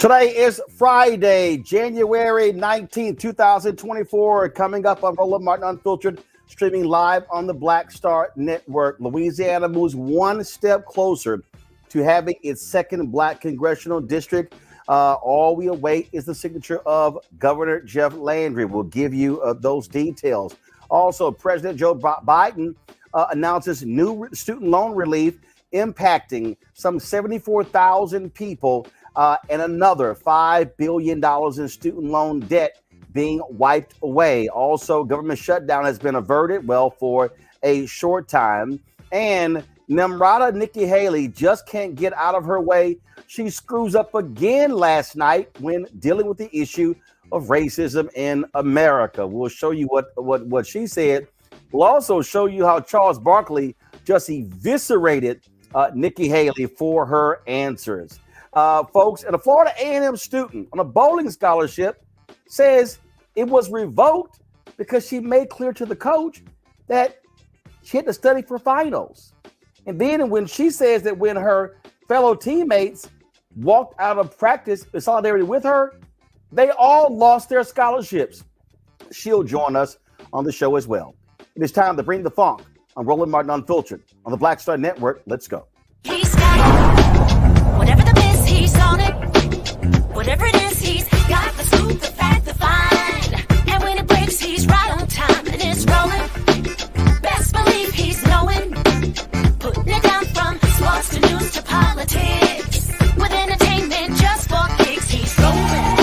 Today is Friday, January 19th, 2024. Coming up on Roland Martin Unfiltered, streaming live on the Black Star Network. Louisiana moves one step closer to having its second Black congressional district. All we await is the signature of Governor Jeff Landry. We'll give you those details. Also, President Joe Biden announces new student loan relief impacting some 74,000 people. And another $5 billion in student loan debt being wiped away. Also, government shutdown has been averted, well, for a short time. And Nimarata Nikki Haley just can't get out of her way. She screws up again last night when dealing with the issue of racism in America. We'll show you what she said. We'll also show you how Charles Barkley just eviscerated Nikki Haley for her answers. Folks, and a Florida A&M student on a bowling scholarship says it was revoked because she made clear to the coach that she had to study for finals. And then when she says that when her fellow teammates walked out of practice in solidarity with her, they all lost their scholarships. She'll join us on the show as well. It is time to bring the funk on Roland Martin Unfiltered on the Black Star Network. Let's go. He's got it. Whatever the miss, he's on it. Whatever it is, he's got the scoop, the fact, the find. And when it breaks, he's right on time and it's rolling. Best believe he's knowing. Putting it down from sports to news to politics. With entertainment just for kicks, he's rolling.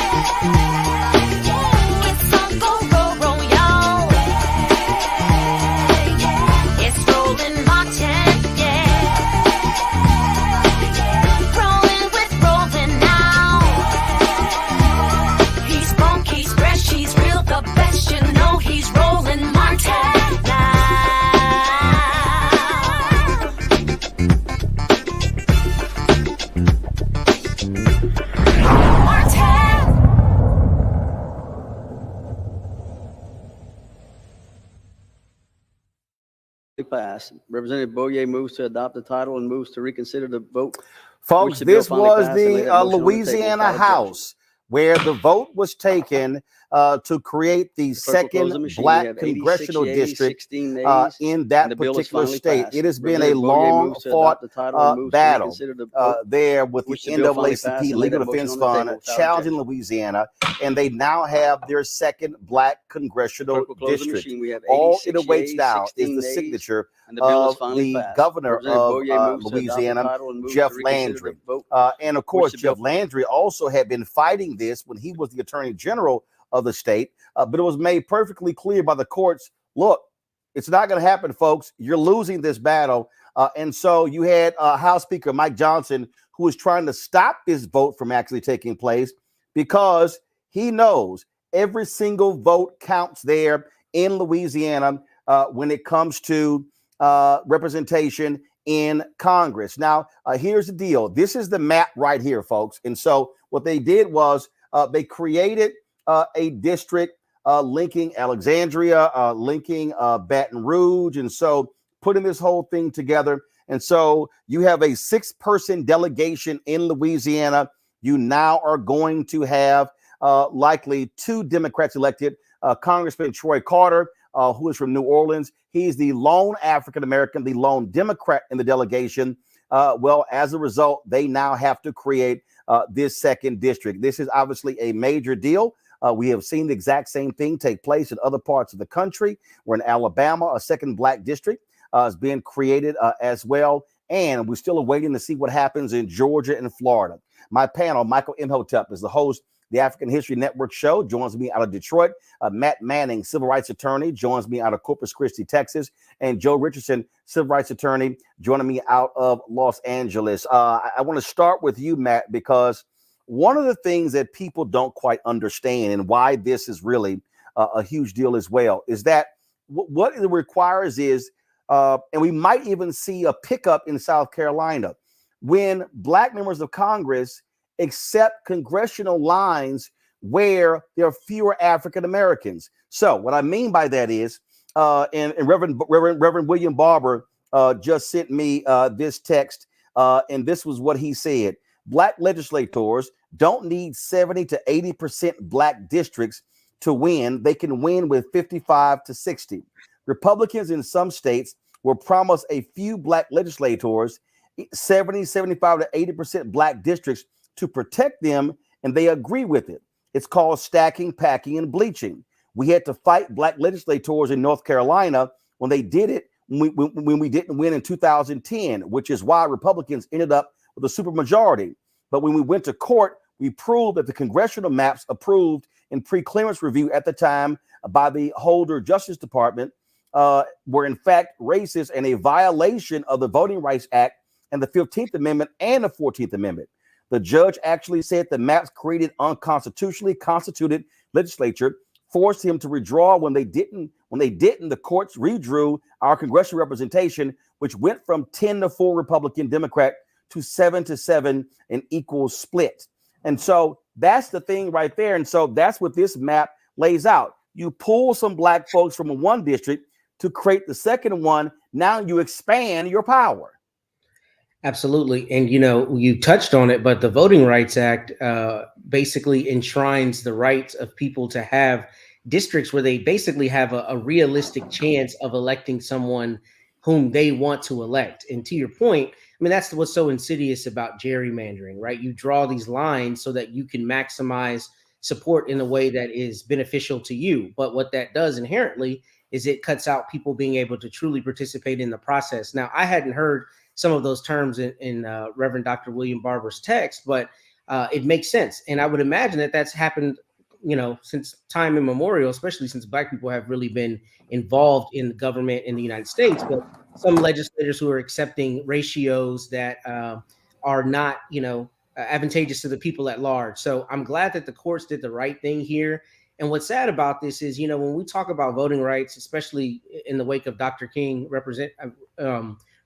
It's on go, roll, roll, y'all. It's rolling, Martin. Passed. Representative Boyer moves to adopt the title and moves to reconsider the vote. Folks, this was the Louisiana House where the vote was taken to create the second black congressional district in that particular state. It has been a long fought battle there with the NAACP Legal Defense Fund challenging Louisiana, and they now have their second black congressional district. All it awaits now is the signature of the governor of Louisiana, Jeff Landry. And of course, Jeff Landry also had been fighting this when he was the attorney general of the state, but it was made perfectly clear by the courts, look, it's not going to happen, folks. You're losing this battle. And so you had House Speaker Mike Johnson, who was trying to stop this vote from actually taking place because he knows every single vote counts there in Louisiana when it comes to representation in Congress. Now, here's the deal. This is the map right here, folks. And so what they did was they created a district linking Alexandria, linking Baton Rouge. And so putting this whole thing together. And so you have a 6-person delegation in Louisiana. You now are going to have likely 2 Democrats elected, Congressman Troy Carter, who is from New Orleans. He's the lone African-American, the lone Democrat in the delegation. Well, as a result, they now have to create this second district. This is obviously a major deal. We have seen the exact same thing take place in other parts of the country. We're in Alabama, a second black district is being created as well. And we're still waiting to see what happens in Georgia and Florida. My panel, Michael Imhotep, is the host the African History Network show, joins me out of Detroit. Matt Manning, civil rights attorney, joins me out of Corpus Christi, Texas. And Joe Richardson, civil rights attorney, joining me out of Los Angeles. I want to start with you, Matt, because one of the things that people don't quite understand and why this is really a huge deal as well is that what it requires is, and we might even see a pickup in South Carolina, when black members of Congress accept congressional lines where there are fewer African Americans. So what I mean by that is, and Reverend William Barber just sent me this text, and this was what he said. Black legislators don't need 70 to 80% black districts to win. They can win with 55 to 60. Republicans in some states will promise a few black legislators 70, 75 to 80% black districts to protect them, and they agree with it. It's called stacking, packing, and bleaching. We had to fight black legislators in North Carolina when they did it, when we didn't win in 2010, which is why Republicans ended up with a supermajority. But when we went to court, we proved that the congressional maps approved in pre-clearance review at the time by the Holder Justice Department were in fact racist and a violation of the Voting Rights Act and the 15th Amendment and the 14th Amendment. The judge actually said the maps created unconstitutionally constituted legislature forced him to withdraw when they didn't. The courts redrew our congressional representation, which went from 10 to 4 Republican Democrat to 7 to 7, an equal split. And so that's the thing right there. And so that's what this map lays out. You pull some black folks from one district to create the second one. Now you expand your power. Absolutely. And, you know, you touched on it, but the Voting Rights Act basically enshrines the rights of people to have districts where they basically have a realistic chance of electing someone whom they want to elect. And to your point, I mean, that's what's so insidious about gerrymandering, right? You draw these lines so that you can maximize support in a way that is beneficial to you. But what that does inherently is it cuts out people being able to truly participate in the process. Now, I hadn't heard some of those terms in Reverend Dr. William Barber's text, but it makes sense. And I would imagine that that's happened, you know, since time immemorial, especially since Black people have really been involved in the government in the United States. But some legislators who are accepting ratios that are not, you know, advantageous to the people at large. So I'm glad that the courts did the right thing here. And what's sad about this is, you know, when we talk about voting rights, especially in the wake of Dr. King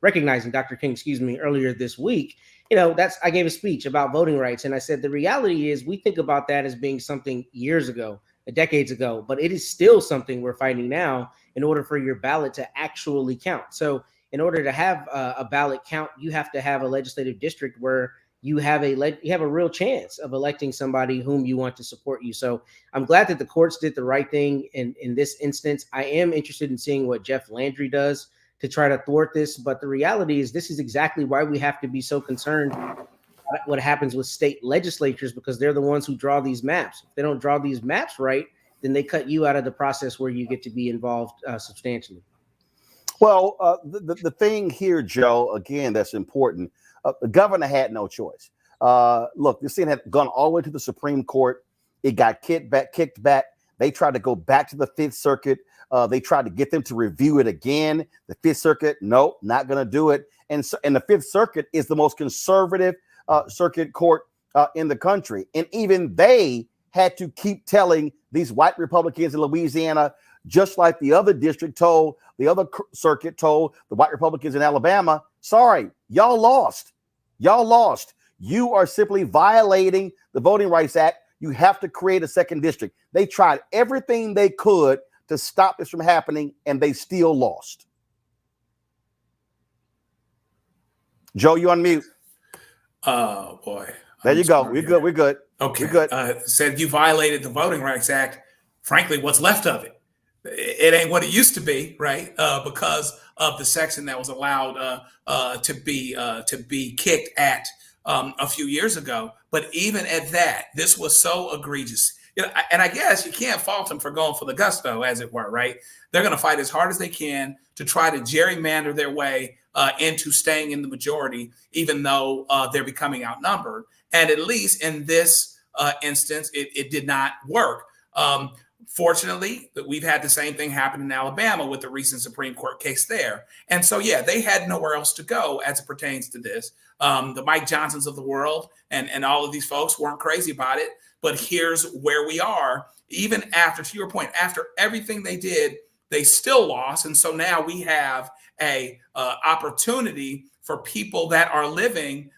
recognizing Dr. King, earlier this week, you know, I gave a speech about voting rights. And I said, the reality is we think about that as being something years ago. decades ago, but it is still something we're fighting now in order for your ballot to actually count. So in order to have a ballot count, you have to have a legislative district where you have a real chance of electing somebody whom you want to support you. So I'm glad that the courts did the right thing in this instance. I am interested in seeing what Jeff Landry does to try to thwart this. But the reality is this is exactly why we have to be so concerned about what happens with state legislatures, because they're the ones who draw these maps. If they don't draw these maps right, then they cut you out of the process where you get to be involved substantially. Well, the thing here, Joe, again, that's important. The governor had no choice. Look, this thing had gone all the way to the Supreme Court. It got kicked back. They tried to go back to the Fifth Circuit. They tried to get them to review it again. The Fifth Circuit, nope, not going to do it. And the Fifth Circuit is the most conservative circuit court in the country. And even they had to keep telling these white Republicans in Louisiana, just like the other district told, the other circuit told the white Republicans in Alabama, sorry, y'all lost. Y'all lost. You are simply violating the Voting Rights Act. You have to create a second district. They tried everything they could to stop this from happening, and they still lost. Joe, you on mute. Oh, boy. There you go. We're good. We're good. Okay. We're good. Said you violated the Voting Rights Act. Frankly, what's left of it? It ain't what it used to be, right? Because of the section that was allowed to be kicked at a few years ago. But even at that, this was so egregious. You know, and I guess you can't fault them for going for the gusto, as it were, right? They're going to fight as hard as they can to try to gerrymander their way into staying in the majority, even though they're becoming outnumbered. And at least in this instance, it did not work. Fortunately, we've had the same thing happen in Alabama with the recent Supreme Court case there. And so, yeah, they had nowhere else to go as it pertains to this. The Mike Johnsons of the world and all of these folks weren't crazy about it. But here's where we are. Even after, to your point, after everything they did, they still lost. And so now we have a opportunity for people that are living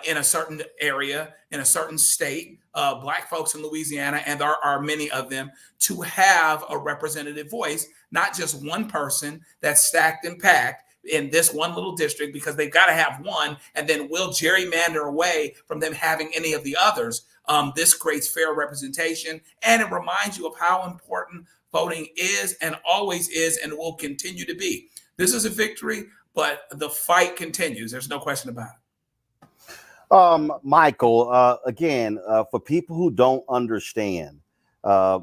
in a certain area, in a certain state, Black folks in Louisiana, and there are many of them, to have a representative voice, not just one person that's stacked and packed in this one little district, because they've got to have one, and then we'll gerrymander away from them having any of the others. This creates fair representation, and it reminds you of how important voting is and always is and will continue to be. This is a victory, but the fight continues. There's no question about it. Michael, again, for people who don't understand,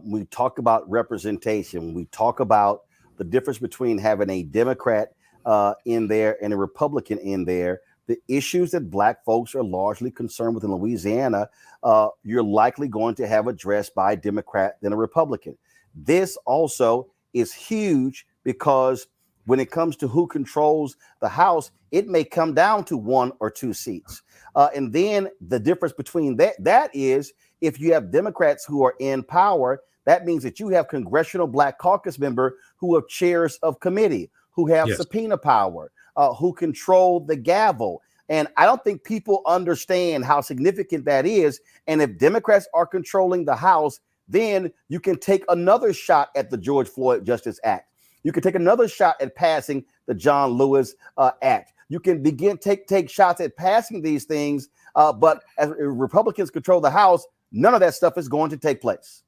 we talk about representation. We talk about the difference between having a Democrat in there and a Republican in there. The issues that Black folks are largely concerned with in Louisiana, you're likely going to have addressed by a Democrat than a Republican. This also is huge because when it comes to who controls the House, it may come down to 1 or 2 seats. And then the difference between that is if you have Democrats who are in power, that means that you have Congressional Black Caucus member who are chairs of committee, who have subpoena power, who control the gavel. And I don't think people understand how significant that is. And if Democrats are controlling the House, then you can take another shot at the George Floyd Justice Act. You can take another shot at passing the John Lewis Act. You can begin take shots at passing these things. But as Republicans control the House, none of that stuff is going to take place.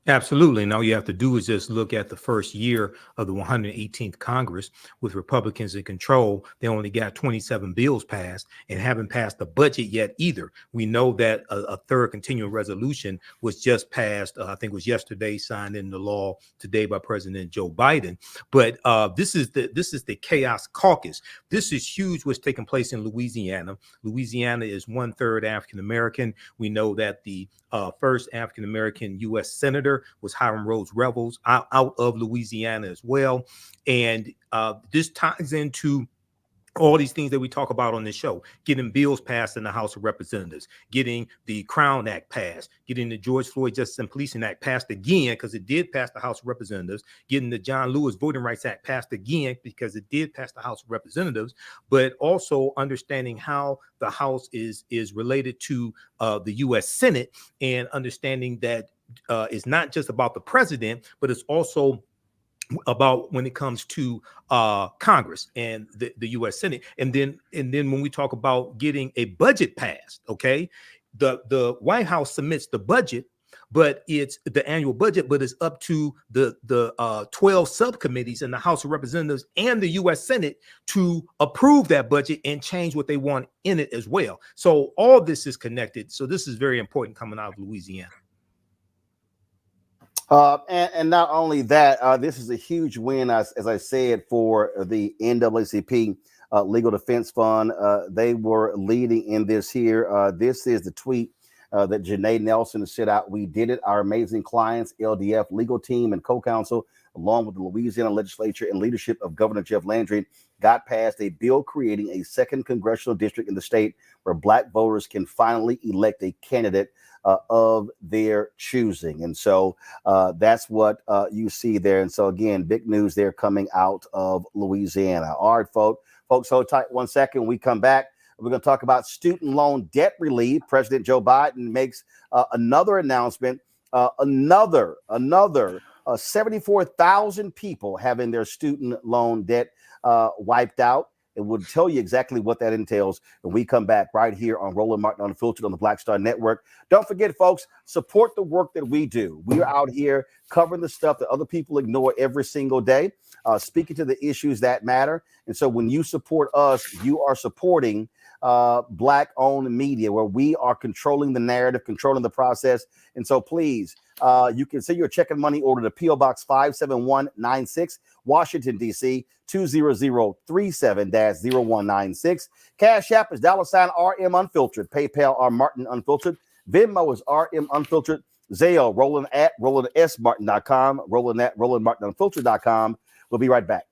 Absolutely. And all you have to do is just look at the first year of the 118th Congress with Republicans in control. They only got 27 bills passed and haven't passed the budget yet either. We know that a third continuing resolution was just passed. I think it was yesterday, signed into law today by President Joe Biden. But this is the chaos caucus. This is huge. What's taking place in Louisiana. Louisiana is 1/3 African American. We know that the first African American U.S. senator was Hiram Rhodes Revels out of Louisiana as well. And this ties into all these things that we talk about on this show, getting bills passed in the House of Representatives, getting the Crown Act passed, getting the George Floyd Justice and Policing Act passed again, because it did pass the House of Representatives, getting the John Lewis Voting Rights Act passed again, because it did pass the House of Representatives, but also understanding how the House is related to the U.S. Senate, and understanding that is not just about the president, but it's also about when it comes to Congress and the U.S. Senate. And then when we talk about getting a budget passed, okay, the White House submits the budget, but it's the annual budget, but it's up to the 12 subcommittees in the House of Representatives and the U.S. Senate to approve that budget and change what they want in it as well. So all this is connected. So this is very important coming out of Louisiana. And not only that, this is a huge win, as I said, for the NAACP Legal Defense Fund. They were leading in this here. This is the tweet that Janae Nelson sent out. We did it. Our amazing clients, LDF legal team and co-counsel, along with the Louisiana legislature and leadership of Governor Jeff Landry, got passed a bill creating a second congressional district in the state where Black voters can finally elect a candidate of their choosing. And so that's what you see there. And so, again, big news there coming out of Louisiana. All right, folks, hold tight 1 second. When we come back, we're going to talk about student loan debt relief. President Joe Biden makes another announcement, another 74,000 people having their student loan debt wiped out. And we'll tell you exactly what that entails when we come back right here on Roland Martin Unfiltered on the Black Star Network. Don't forget, folks, support the work that we do. We are out here covering the stuff that other people ignore every single day, speaking to the issues that matter. And so when you support us, you are supporting Black-owned media, where we are controlling the narrative, controlling the process. And so please, you can send your check and money order to P.O. Box 57196, Washington, D.C., 20037-0196. Cash App is $RM Unfiltered. PayPal R Martin Unfiltered. Venmo is RM Unfiltered. Zelle, Roland at RolandSMartin.com. Roland at RolandMartinUnfiltered.com. We'll be right back.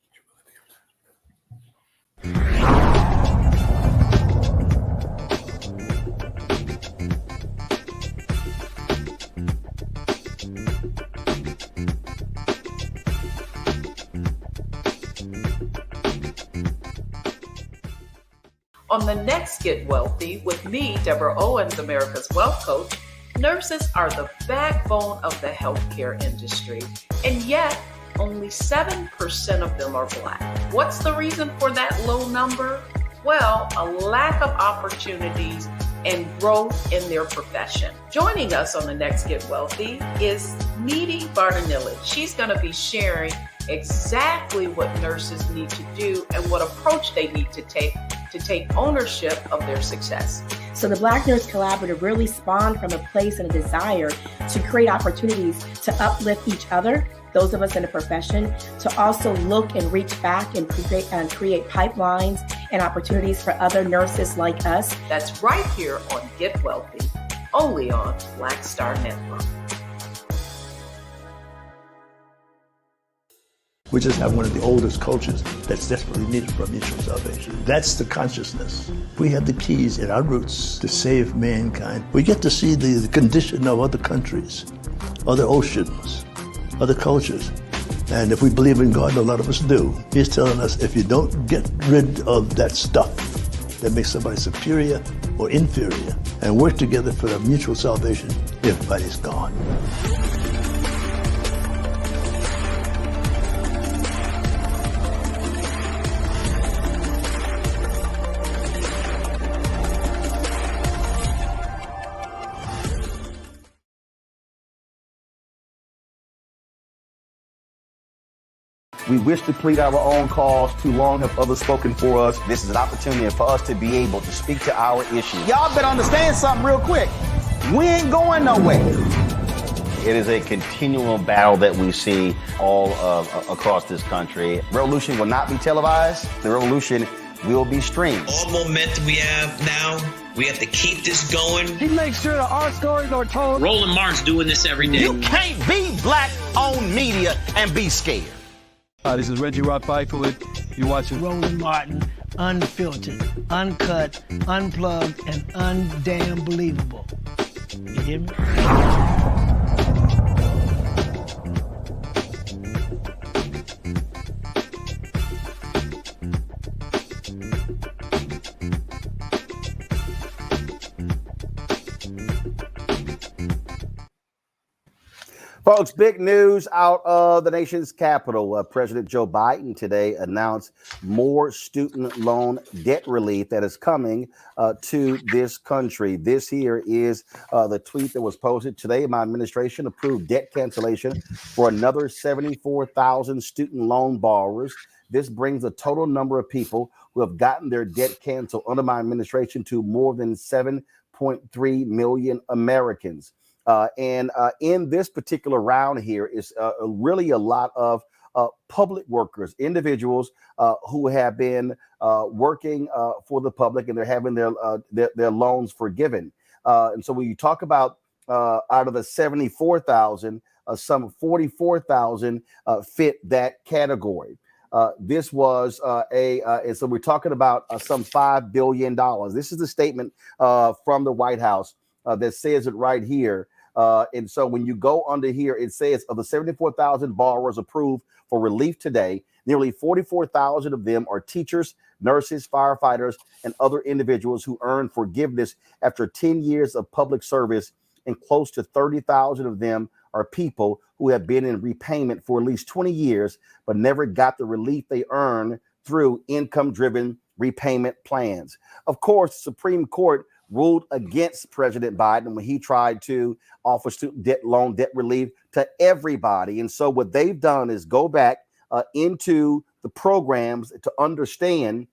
On the next Get Wealthy with me, Deborah Owens, America's Wealth Coach, nurses are the backbone of the healthcare industry, and yet only 7% of them are Black. What's the reason for that low number? Well, a lack of opportunities and growth in their profession. Joining us on the next Get Wealthy is Needy Bartanilli. She's going to be sharing exactly what nurses need to do and what approach they need to take ownership of their success. So the Black Nurse Collaborative really spawned from a place and a desire to create opportunities to uplift each other, those of us in the profession, to also look and reach back and create pipelines and opportunities for other nurses like us. That's right here on Get Wealthy, only on Black Star Network. We just have one of the oldest cultures that's desperately needed for mutual salvation. That's the consciousness. We have the keys in our roots to save mankind. We get to see the condition of other countries, other oceans, other cultures. And if we believe in God, a lot of us do, He's telling us if you don't get rid of that stuff that makes somebody superior or inferior and work together for the mutual salvation, everybody's gone. We wish to plead our own cause. Too long have others spoken for us. This is an opportunity for us to be able to speak to our issues. Y'all better understand something real quick. We ain't going nowhere. It is a continual battle that we see all across this country. Revolution will not be televised. The revolution will be streamed. All momentum we have now, we have to keep this going. He makes sure that our stories are told. Roland Martin's doing this every day. You can't be Black-owned media and be scared. Hi, this is Reggie Rock Byford. You're watching Roland Martin, unfiltered, uncut, unplugged, and undamn believable. You hear me? Folks, big news out of the nation's capital. President Joe Biden today announced more student loan debt relief that is coming to this country. This here is the tweet that was posted today. My administration approved debt cancellation for another 74,000 student loan borrowers. This brings the total number of people who have gotten their debt canceled under my administration to more than 7.3 million Americans. And in this particular round here is really a lot of public workers, individuals who have been working for the public, and they're having their loans forgiven. And so when you talk about out of the 74,000, some 44,000 fit that category. This was and so we're talking about some $5 billion. This is the statement from the White House that says it right here. And so when you go under here, it says of the 74,000 borrowers approved for relief today, nearly 44,000 of them are teachers, nurses, firefighters, and other individuals who earned forgiveness after 10 years of public service, and close to 30,000 of them are people who have been in repayment for at least 20 years, but never got the relief they earned through income-driven repayment plans. Of course, the Supreme Court ruled against President Biden when he tried to offer student debt relief to everybody. And so what they've done is go back into the programs to understand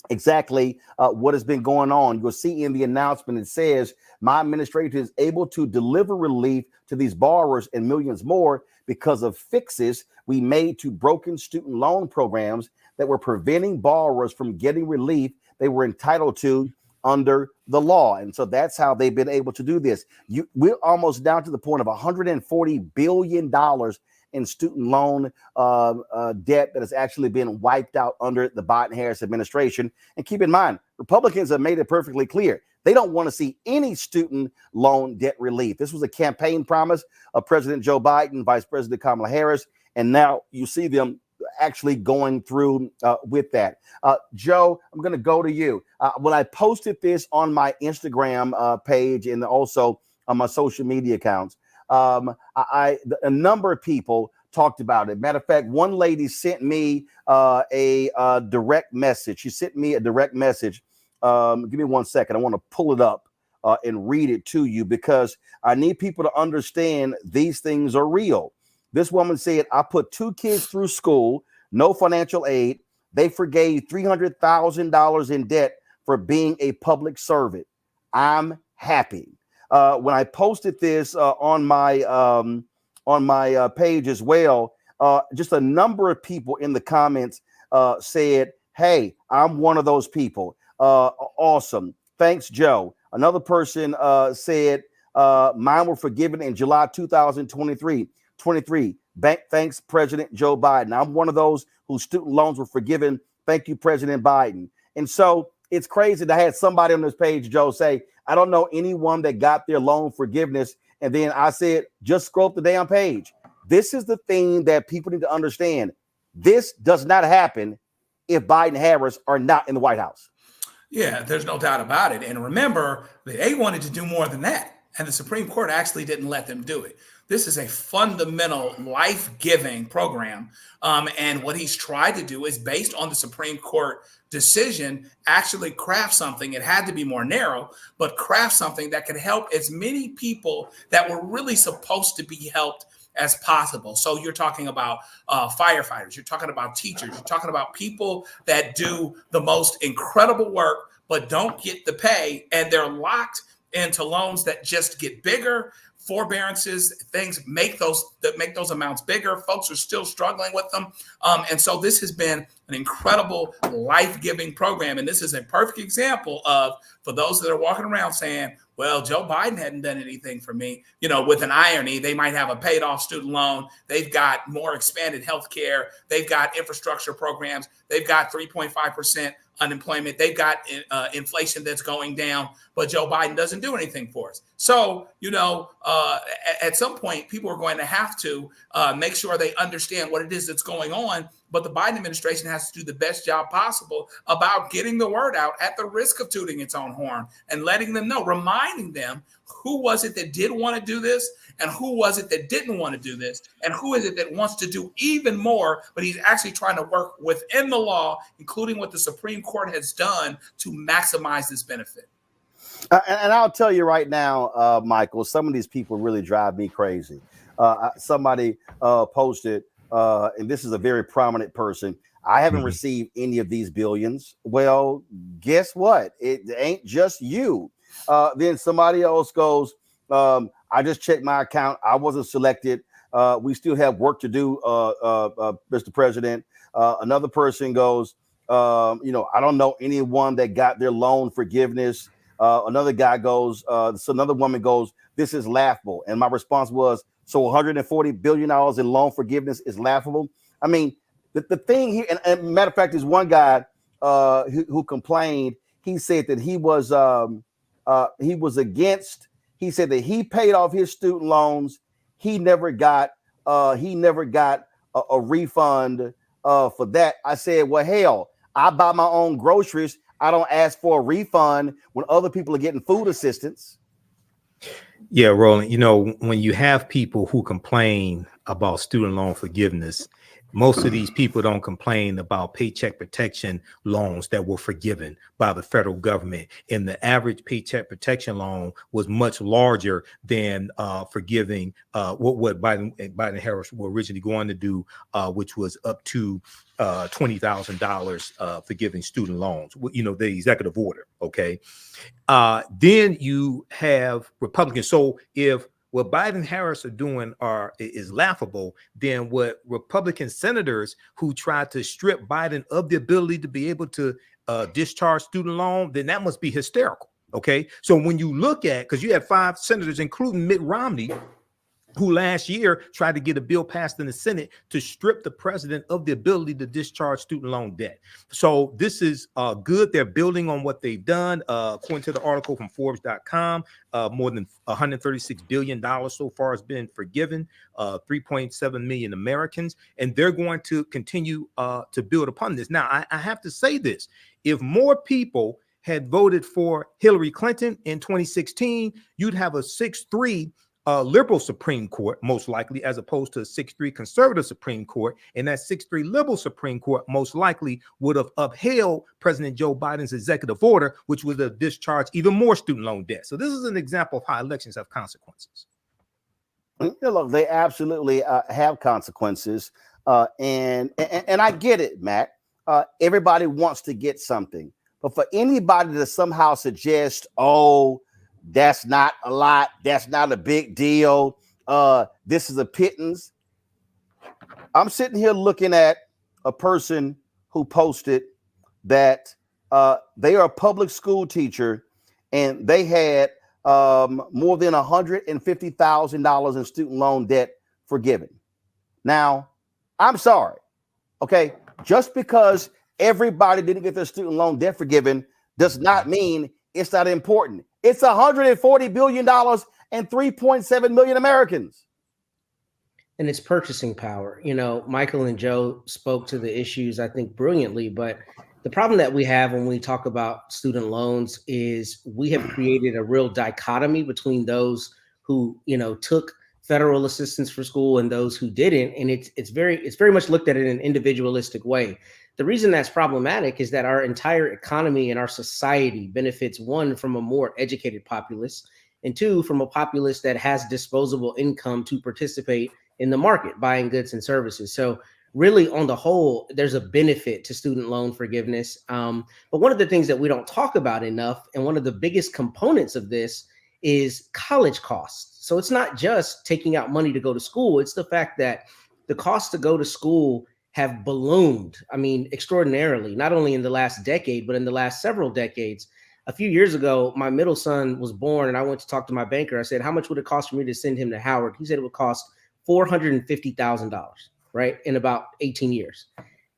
exactly what has been going on. You'll see in the announcement, it says, my administration is able to deliver relief to these borrowers and millions more because of fixes we made to broken student loan programs that were preventing borrowers from getting relief they were entitled to under the law. And so that's how they've been able to do this. We're almost down to the point of $140 billion in student loan debt that has actually been wiped out under the Biden-Harris administration. And keep in mind, Republicans have made it perfectly clear. They don't want to see any student loan debt relief. This was a campaign promise of President Joe Biden, Vice President Kamala Harris, and now you see them actually going through with that. Joe, I'm going to go to you. When I posted this on my Instagram page and also on my social media accounts, a number of people talked about it. Matter of fact, one lady sent me a direct message. She sent me a direct message. Give me 1 second. I want to pull it up and read it to you because I need people to understand these things are real. This woman said, I put 2 kids through school, no financial aid. They forgave $300,000 in debt for being a public servant. I'm happy. When I posted this on my page as well, just a number of people in the comments said, hey, I'm one of those people. Awesome. Thanks, Joe. Another person said, mine were forgiven in July 2023. Thanks, President Joe Biden. I'm one of those whose student loans were forgiven. Thank you, President Biden. And so it's crazy that I had somebody on this page, Joe, say, I don't know anyone that got their loan forgiveness. And then I said, just scroll up the damn page. This is the thing that people need to understand. This does not happen if Biden and Harris are not in the White House. Yeah, there's no doubt about it. And remember, they wanted to do more than that. And the Supreme Court actually didn't let them do it. This is a fundamental life-giving program. And what he's tried to do is, based on the Supreme Court decision, actually craft something. It had to be more narrow, but craft something that could help as many people that were really supposed to be helped as possible. So you're talking about firefighters, you're talking about teachers, you're talking about people that do the most incredible work, but don't get the pay, and they're locked into loans that just get bigger. Forbearances, things make those amounts bigger. Folks are still struggling with them. And so this has been an incredible life-giving program. And this is a perfect example of, for those that are walking around saying, well, Joe Biden hadn't done anything for me, with an irony. They might have a paid off student loan. They've got more expanded health care. They've got infrastructure programs. They've got 3.5% unemployment. They've got inflation that's going down, but Joe Biden doesn't do anything for us. So, at some point, people are going to have to make sure they understand what it is that's going on but the Biden administration has to do the best job possible about getting the word out at the risk of tooting its own horn and letting them know, reminding them who was it that did want to do this and who was it that didn't want to do this and who is it that wants to do even more, but he's actually trying to work within the law, including what the Supreme Court has done to maximize this benefit. And I'll tell you right now, Michael, some of these people really drive me crazy. Somebody posted, and this is a very prominent person, I haven't received any of these billions. Well, guess what? It ain't just you. Then somebody else goes, I just checked my account. I wasn't selected. We still have work to do, Mr. President. Another person goes, I don't know anyone that got their loan forgiveness. Another guy goes, so another woman goes, this is laughable. And my response was, so $140 billion in loan forgiveness is laughable. I mean, the thing here, and matter of fact, there's one guy who complained. He said that he was against. He said that he paid off his student loans. He never got a refund for that. I said, well, hell, I buy my own groceries. I don't ask for a refund when other people are getting food assistance. Yeah, Roland, when you have people who complain about student loan forgiveness, most of these people don't complain about paycheck protection loans that were forgiven by the federal government. And the average paycheck protection loan was much larger than forgiving what Biden Harris were originally going to do, which was up to $20,000 forgiving student loans, the executive order. OK, then you have Republicans. So if what Biden Harris are doing is laughable, then what Republican senators who tried to strip Biden of the ability to be able to discharge student loan, then that must be hysterical. OK, so when you look at, because you have 5 senators, including Mitt Romney, who last year tried to get a bill passed in the Senate to strip the president of the ability to discharge student loan debt. So this is good. They're building on what they've done. According to the article from Forbes.com, more than $136 billion so far has been forgiven, 3.7 million Americans, and they're going to continue to build upon this. Now, I have to say this. If more people had voted for Hillary Clinton in 2016, you'd have a 6-3 liberal Supreme Court, most likely, as opposed to a 6-3 conservative Supreme Court. And that 6-3 liberal Supreme Court most likely would have upheld President Joe Biden's executive order, which would have discharged even more student loan debt. So this is an example of how elections have consequences. Look, they absolutely have consequences. And I get it, Matt. Everybody wants to get something. But for anybody to somehow suggest, that's not a lot, that's not a big deal, this is a pittance. I'm sitting here looking at a person who posted that they are a public school teacher and they had more than $150,000 in student loan debt forgiven. Now, I'm sorry, okay, just because everybody didn't get their student loan debt forgiven does not mean it's not important. It's $140 billion and 3.7 million Americans. And it's purchasing power. Michael and Joe spoke to the issues, I think, brilliantly. But the problem that we have when we talk about student loans is we have created a real dichotomy between those who, took federal assistance for school and those who didn't. And it's very much looked at in an individualistic way. The reason that's problematic is that our entire economy and our society benefits, 1, from a more educated populace, and 2, from a populace that has disposable income to participate in the market, buying goods and services. So really, on the whole, there's a benefit to student loan forgiveness. But one of the things that we don't talk about enough, and one of the biggest components of this, is college costs. So it's not just taking out money to go to school. It's the fact that the cost to go to school have ballooned, extraordinarily, not only in the last decade, but in the last several decades. A few years ago, my middle son was born and I went to talk to my banker. I said, how much would it cost for me to send him to Howard? He said it would cost $450,000, right, in about 18 years.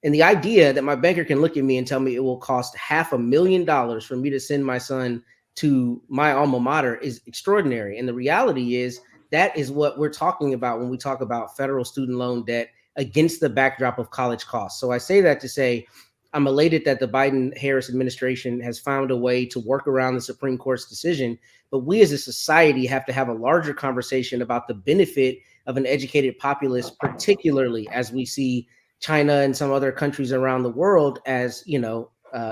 And the idea that my banker can look at me and tell me it will cost $500,000 for me to send my son to my alma mater is extraordinary. And the reality is that is what we're talking about when we talk about federal student loan debt against the backdrop of college costs. So I say that to say, I'm elated that the Biden-Harris administration has found a way to work around the Supreme Court's decision, but we as a society have to have a larger conversation about the benefit of an educated populace, particularly as we see China and some other countries around the world as,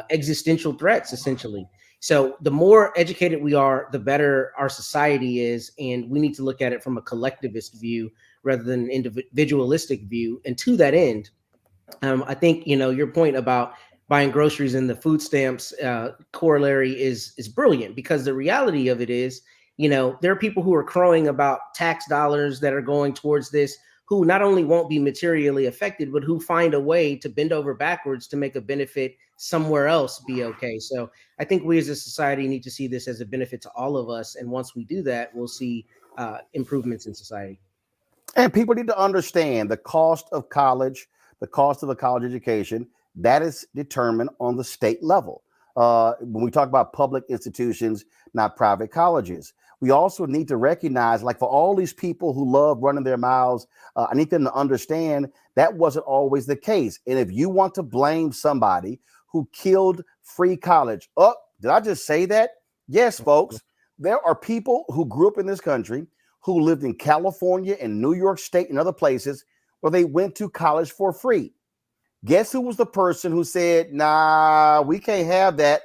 existential threats, essentially. So the more educated we are, the better our society is, and we need to look at it from a collectivist view rather than an individualistic view. And to that end, I think, your point about buying groceries and the food stamps corollary is brilliant, because the reality of it is, there are people who are crowing about tax dollars that are going towards this, who not only won't be materially affected, but who find a way to bend over backwards to make a benefit somewhere else be okay. So I think we as a society need to see this as a benefit to all of us. And once we do that, we'll see improvements in society. And people need to understand the cost of college, the cost of a college education, that is determined on the state level. When we talk about public institutions, not private colleges, we also need to recognize, like, for all these people who love running their mouths, I need them to understand that wasn't always the case. And if you want to blame somebody who killed free college, oh, did I just say that? Yes, folks, there are people who grew up in this country, who lived in California and New York State and other places where they went to college for free. Guess who was the person who said, nah, we can't have that?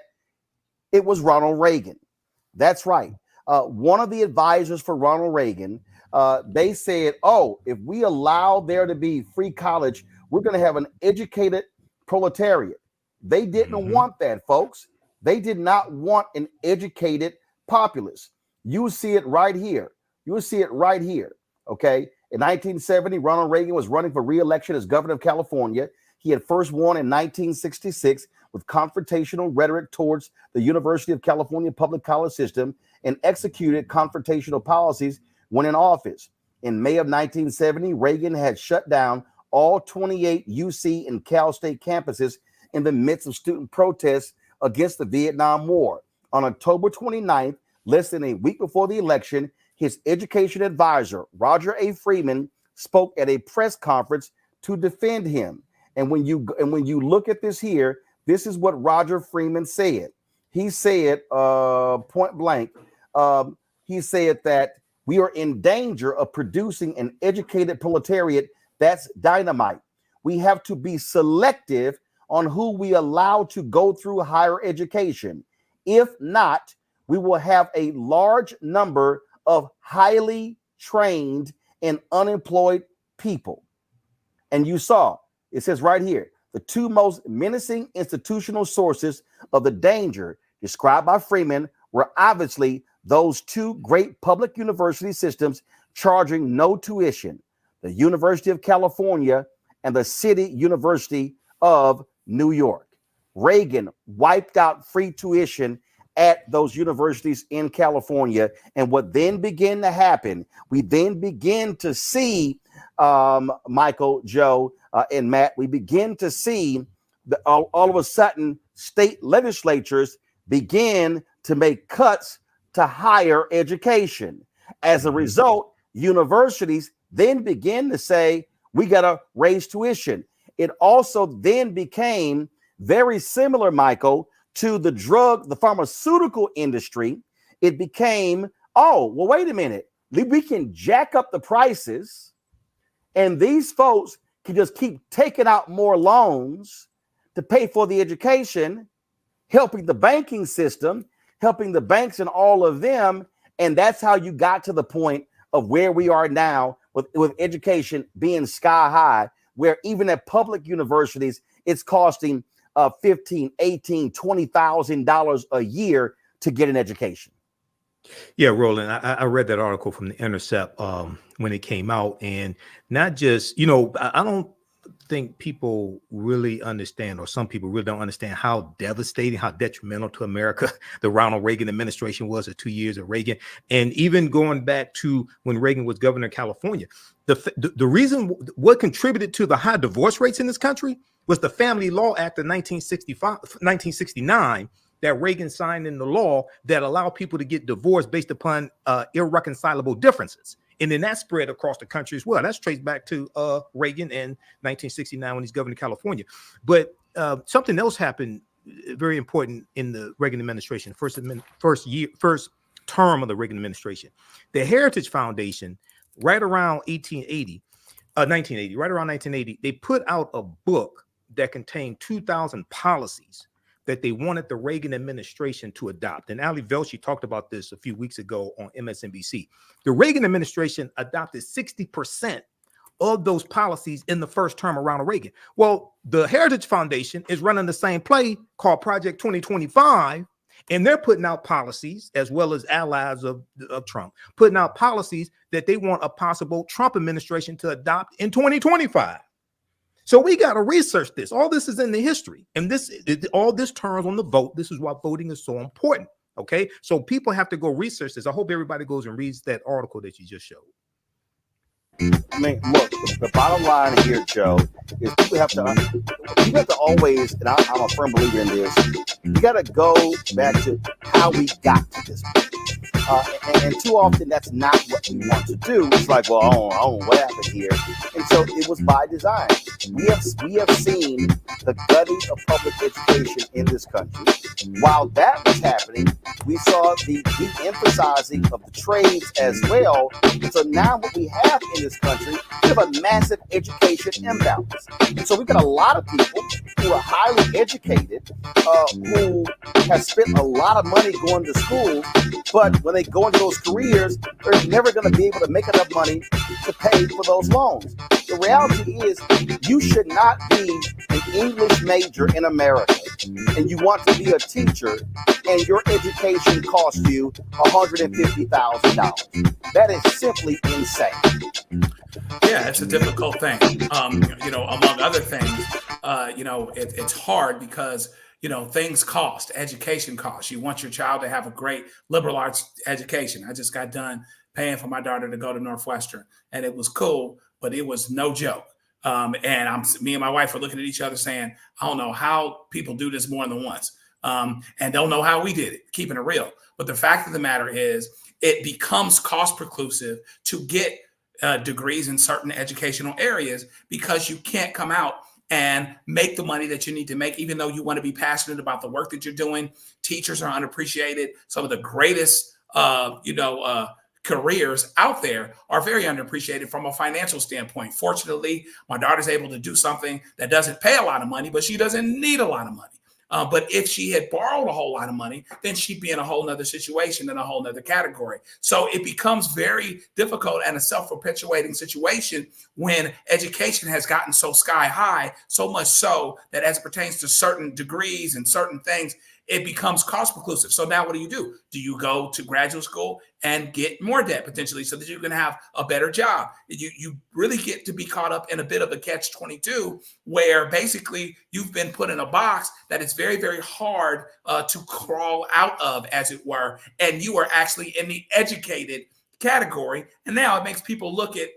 It was Ronald Reagan. That's right. One of the advisors for Ronald Reagan, they said, oh, if we allow there to be free college, we're going to have an educated proletariat. They didn't want that, folks. They did not want an educated populace. You see it right here. You will see it right here. Okay. In 1970, Ronald Reagan was running for re-election as governor of California. He had first won in 1966 with confrontational rhetoric towards the University of California public college system, and executed confrontational policies when in office. In May of 1970, Reagan had shut down all 28 UC and Cal State campuses in the midst of student protests against the Vietnam War. On October 29th, less than a week before the election, his education advisor, Roger A. Freeman, spoke at a press conference to defend him. And when you look at this here, this is what Roger Freeman said. He said, point blank, he said that we are in danger of producing an educated proletariat that's dynamite. We have to be selective on who we allow to go through higher education. If not, we will have a large number of highly trained and unemployed people. And you saw, it says right here, the two most menacing institutional sources of the danger described by Freeman were obviously those two great public university systems charging no tuition, the University of California and the City University of New York. Reagan wiped out free tuition at those universities in California. And what then began to happen, we then begin to see, Michael, Joe, and Matt, we begin to see all of a sudden state legislatures begin to make cuts to higher education. As a result, universities then begin to say, we got to raise tuition. It also then became very similar, Michael, to the pharmaceutical industry. It became, oh, well, wait a minute. We can jack up the prices, and these folks can just keep taking out more loans to pay for the education, helping the banking system, helping the banks and all of them. And that's how you got to the point of where we are now with education being sky high, where even at public universities, it's costing $15,000, $18,000, $20,000 a year to get an education. Yeah, Roland, I read that article from The Intercept when it came out, and not just, I don't think people really understand, or some people really don't understand how devastating, how detrimental to America the Ronald Reagan administration was, the 2 years of Reagan. And even going back to when Reagan was governor of California, the reason what contributed to the high divorce rates in this country was the Family Law Act of 1969 that Reagan signed into law that allowed people to get divorced based upon irreconcilable differences. And then that spread across the country as well. That's traced back to Reagan in 1969 when he's governor of California. But something else happened very important in the Reagan administration, first term of the Reagan administration. The Heritage Foundation, right around 1980, right around 1980, they put out a book that contained 2,000 policies that they wanted the Reagan administration to adopt. And Ali Velshi talked about this a few weeks ago on MSNBC. The Reagan administration adopted 60% of those policies in the first term around Reagan. Well, the Heritage Foundation is running the same play called Project 2025, and they're putting out policies, as well as allies of Trump, putting out policies that they want a possible Trump administration to adopt in 2025. So we got to research this. All this is in the history, and all this turns on the vote. This is why voting is so important. Okay, so people have to go research this. I hope everybody goes and reads that article that you just showed. I mean, look, the bottom line here, Joe, is you have to always, and I'm a firm believer in this, you got to go back to how we got to this point. And too often that's not what we want to do. It's like, well, I don't know what happened here. And so it was by design. We have seen the gutting of public education in this country. While that was happening, we saw the de-emphasizing of the trades as well. And so now what we have in this country, we have a massive education imbalance. And so we've got a lot of people who are highly educated, who have spent a lot of money going to school, but when they go into those careers, they're never going to be able to make enough money to pay for those loans. The reality is you should not be an English major in America and you want to be a teacher and your education costs you $150,000. That is simply insane. Yeah, it's a difficult thing. Among other things, it's hard because things cost, education costs. You want your child to have a great liberal arts education. I just got done paying for my daughter to go to Northwestern, and it was cool, but it was no joke. And me and my wife are looking at each other saying, I don't know how people do this more than once, and don't know how we did it, keeping it real. But the fact of the matter is it becomes cost preclusive to get degrees in certain educational areas because you can't come out and make the money that you need to make, even though you want to be passionate about the work that you're doing. Teachers are unappreciated. Some of the greatest, careers out there are very underappreciated from a financial standpoint. Fortunately, my daughter's able to do something that doesn't pay a lot of money, but she doesn't need a lot of money. But if she had borrowed a whole lot of money, then she'd be in a whole nother situation in a whole nother category. So it becomes very difficult and a self-perpetuating situation when education has gotten so sky high, so much so that as it pertains to certain degrees and certain things, it becomes cost preclusive. So now what do? Do you go to graduate school and get more debt potentially so that you can have a better job? You really get to be caught up in a bit of a catch-22 where basically you've been put in a box that it's very, very hard to crawl out of, as it were. And you are actually in the educated category. And now it makes people look at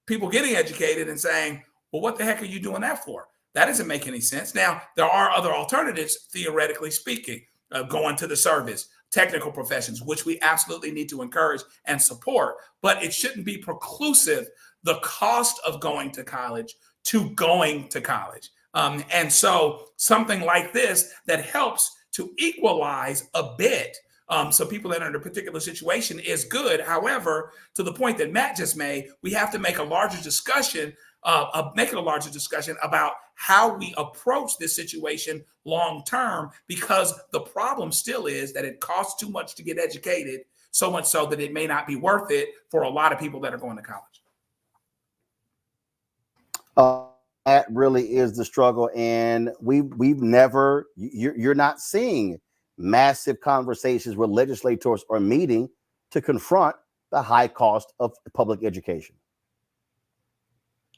people getting educated and saying, well, what the heck are you doing that for? That doesn't make any sense. Now, there are other alternatives, theoretically speaking, going to the service, technical professions, which we absolutely need to encourage and support, but it shouldn't be preclusive, the cost of going to college to going to college. And so something like this that helps to equalize a bit. So people that are in a particular situation is good. However, to the point that Matt just made, we have to make a larger discussion about how we approach this situation long term, because the problem still is that it costs too much to get educated, so much so that it may not be worth it for a lot of people that are going to college. That really is the struggle, and we've never. You're not seeing massive conversations where legislators are meeting to confront the high cost of public education.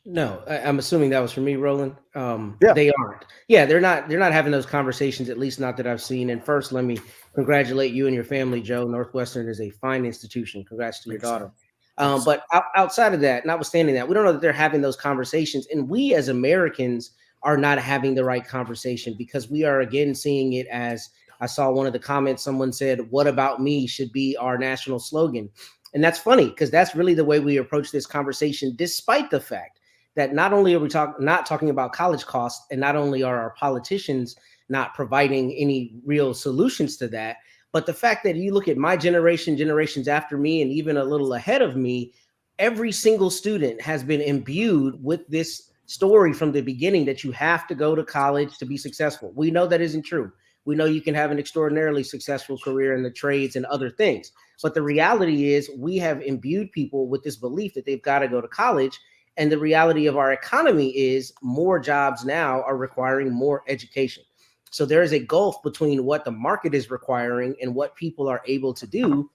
No, I'm assuming that was for me, Roland. Yeah. They aren't. Yeah, they're not having those conversations, at least not that I've seen. And first, let me congratulate you and your family, Joe. Northwestern is a fine institution. Congrats to your daughter. But outside of that, notwithstanding that, we don't know that they're having those conversations. And we as Americans are not having the right conversation because we are, again, seeing it as, I saw one of the comments, someone said, "What about me?" should be our national slogan. And that's funny because that's really the way we approach this conversation, despite the fact that not only are we not talking about college costs, and not only are our politicians not providing any real solutions to that, but the fact that you look at my generation, generations after me, and even a little ahead of me, every single student has been imbued with this story from the beginning that you have to go to college to be successful. We know that isn't true. We know you can have an extraordinarily successful career in the trades and other things. But the reality is we have imbued people with this belief that they've got to go to college. And the reality of our economy is more jobs now are requiring more education. So there is a gulf between what the market is requiring and what people are able to do,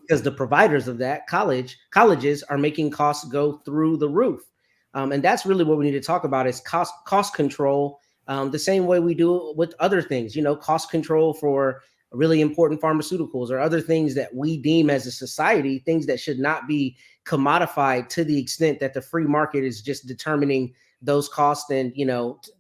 because the providers of that colleges are making costs go through the roof. And that's really what we need to talk about is cost control, the same way we do with other things, cost control for really important pharmaceuticals or other things that we deem as a society, things that should not be commodified to the extent that the free market is just determining those costs and,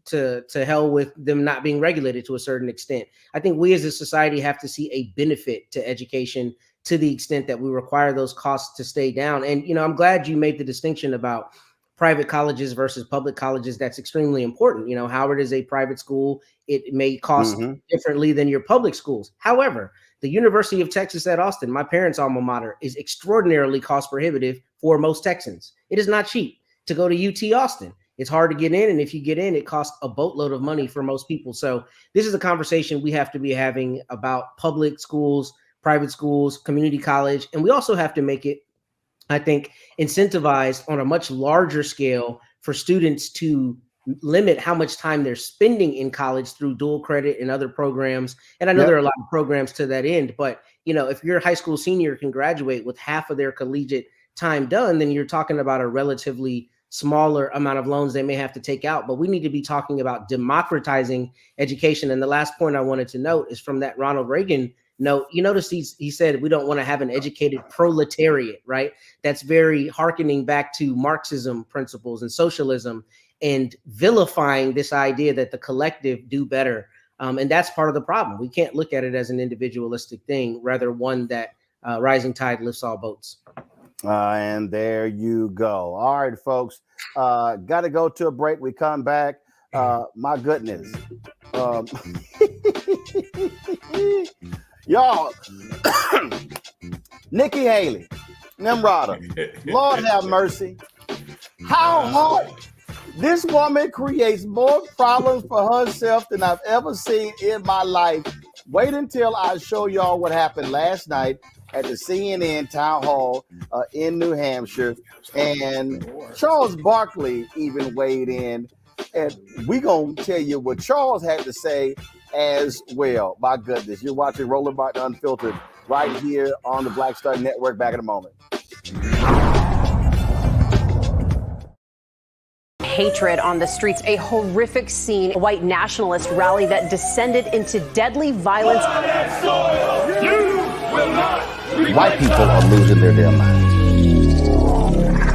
to hell with them not being regulated to a certain extent. I think we as a society have to see a benefit to education to the extent that we require those costs to stay down. And, I'm glad you made the distinction about private colleges versus public colleges. That's extremely important. Howard is a private school. It may cost differently than your public schools. However, the University of Texas at Austin, my parents' alma mater, is extraordinarily cost prohibitive for most Texans. It is not cheap to go to UT Austin. It's hard to get in. And if you get in, it costs a boatload of money for most people. So this is a conversation we have to be having about public schools, private schools, community college. And we also have to make it, I think, incentivized on a much larger scale for students to limit how much time they're spending in college through dual credit and other programs. And I know there are a lot of programs to that end, but if your high school senior can graduate with half of their collegiate time done, then you're talking about a relatively smaller amount of loans they may have to take out. But we need to be talking about democratizing education. And the last point I wanted to note is from that Ronald Reagan note. You notice he said we don't want to have an educated proletariat, right? That's very hearkening back to Marxism principles and socialism and vilifying this idea that the collective do better. And that's part of the problem. We can't look at it as an individualistic thing, rather one that rising tide lifts all boats. And there you go. All right, folks. Got to go to a break. We come back. My goodness. Y'all, Nikki Haley, Nimarata, Lord have mercy. How hard? This woman creates more problems for herself than I've ever seen in my life. Wait until I show y'all what happened last night at the CNN town hall in New Hampshire. And Charles Barkley even weighed in. And we're going to tell you what Charles had to say as well. My goodness. You're watching Roland Martin Unfiltered right here on the Black Star Network. Back in a moment. Hatred on the streets, a horrific scene, a white nationalist rally that descended into deadly violence. White people are losing their damn minds.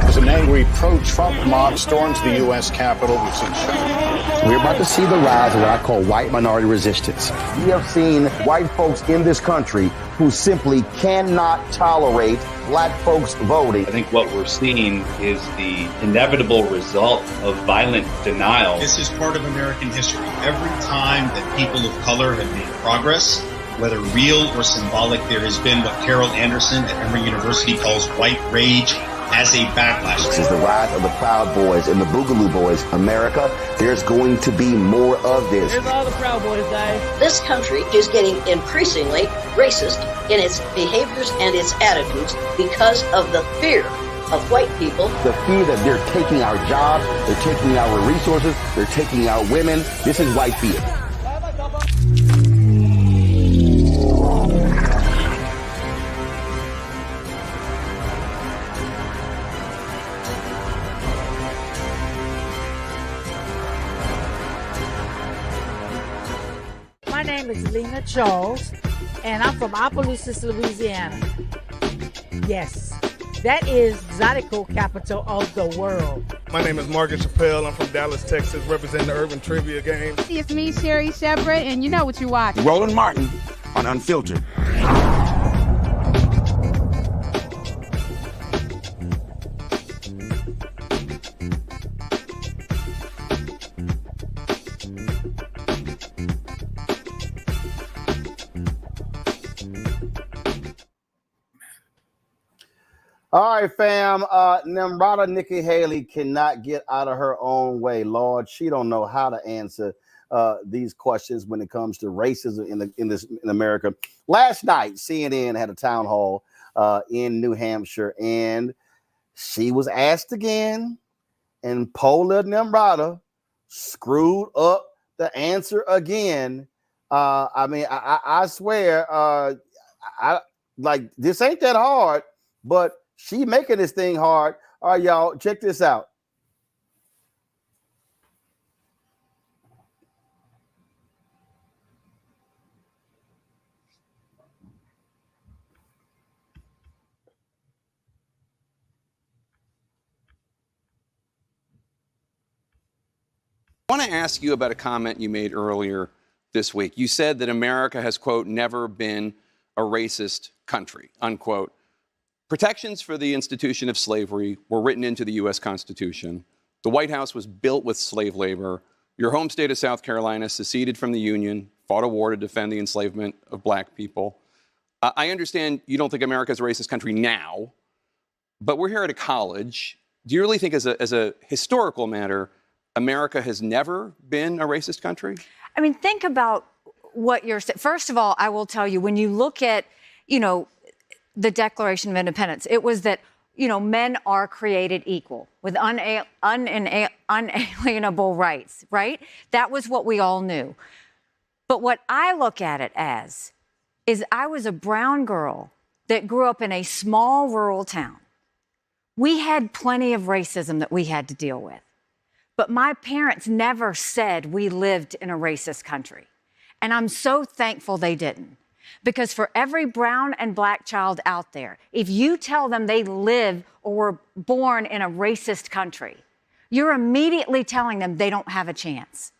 As an angry pro-Trump mob storms the U.S. Capitol, we've seen shooting. We're about to see the rise of what I call white minority resistance. We have seen white folks in this country who simply cannot tolerate black folks voting. I think what we're seeing is the inevitable result of violent denial. This is part of American history. Every time that people of color have made progress, whether real or symbolic, there has been what Carol Anderson at Emory University calls white rage as a backlash. This is the rise of the Proud Boys and the Boogaloo Boys. America, there's going to be more of this. Here's all the Proud Boys, guys. This country is getting increasingly racist in its behaviors and its attitudes because of the fear of white people. The fear that they're taking our jobs, they're taking our resources, they're taking our women. This is white fear. My name is Lena Charles, and I'm from Opelousas, Louisiana. Yes, that is Zydeco capital of the world. My name is Margaret Chappelle. I'm from Dallas, Texas, representing the Urban Trivia Game. It's me, Sherry Shepard, and you know what you watch. Roland Martin on Unfiltered. All right, fam. Nimarata Nikki Haley cannot get out of her own way. Lord, she don't know how to answer these questions when it comes to racism in America. Last night, CNN had a town hall in New Hampshire, and she was asked again, and Paula Nimarata screwed up the answer again. I swear, I like this ain't that hard, but she making this thing hard. All right, y'all, check this out. I want to ask you about a comment you made earlier this week. You said that America has, quote, never been a racist country, unquote. Protections for the institution of slavery were written into the U.S. Constitution. The White House was built with slave labor. Your home state of South Carolina seceded from the Union, fought a war to defend the enslavement of black people. I understand you don't think America is a racist country now, but we're here at a college. Do you really think as a historical matter, America has never been a racist country? I mean, think about what you're saying. First of all, I will tell you, when you look at, the Declaration of Independence, it was that, men are created equal with unalienable rights, right? That was what we all knew. But what I look at it as is I was a brown girl that grew up in a small rural town. We had plenty of racism that we had to deal with. But my parents never said we lived in a racist country. And I'm so thankful they didn't. Because for every brown and black child out there, if you tell them they live or were born in a racist country, you're immediately telling them they don't have a chance.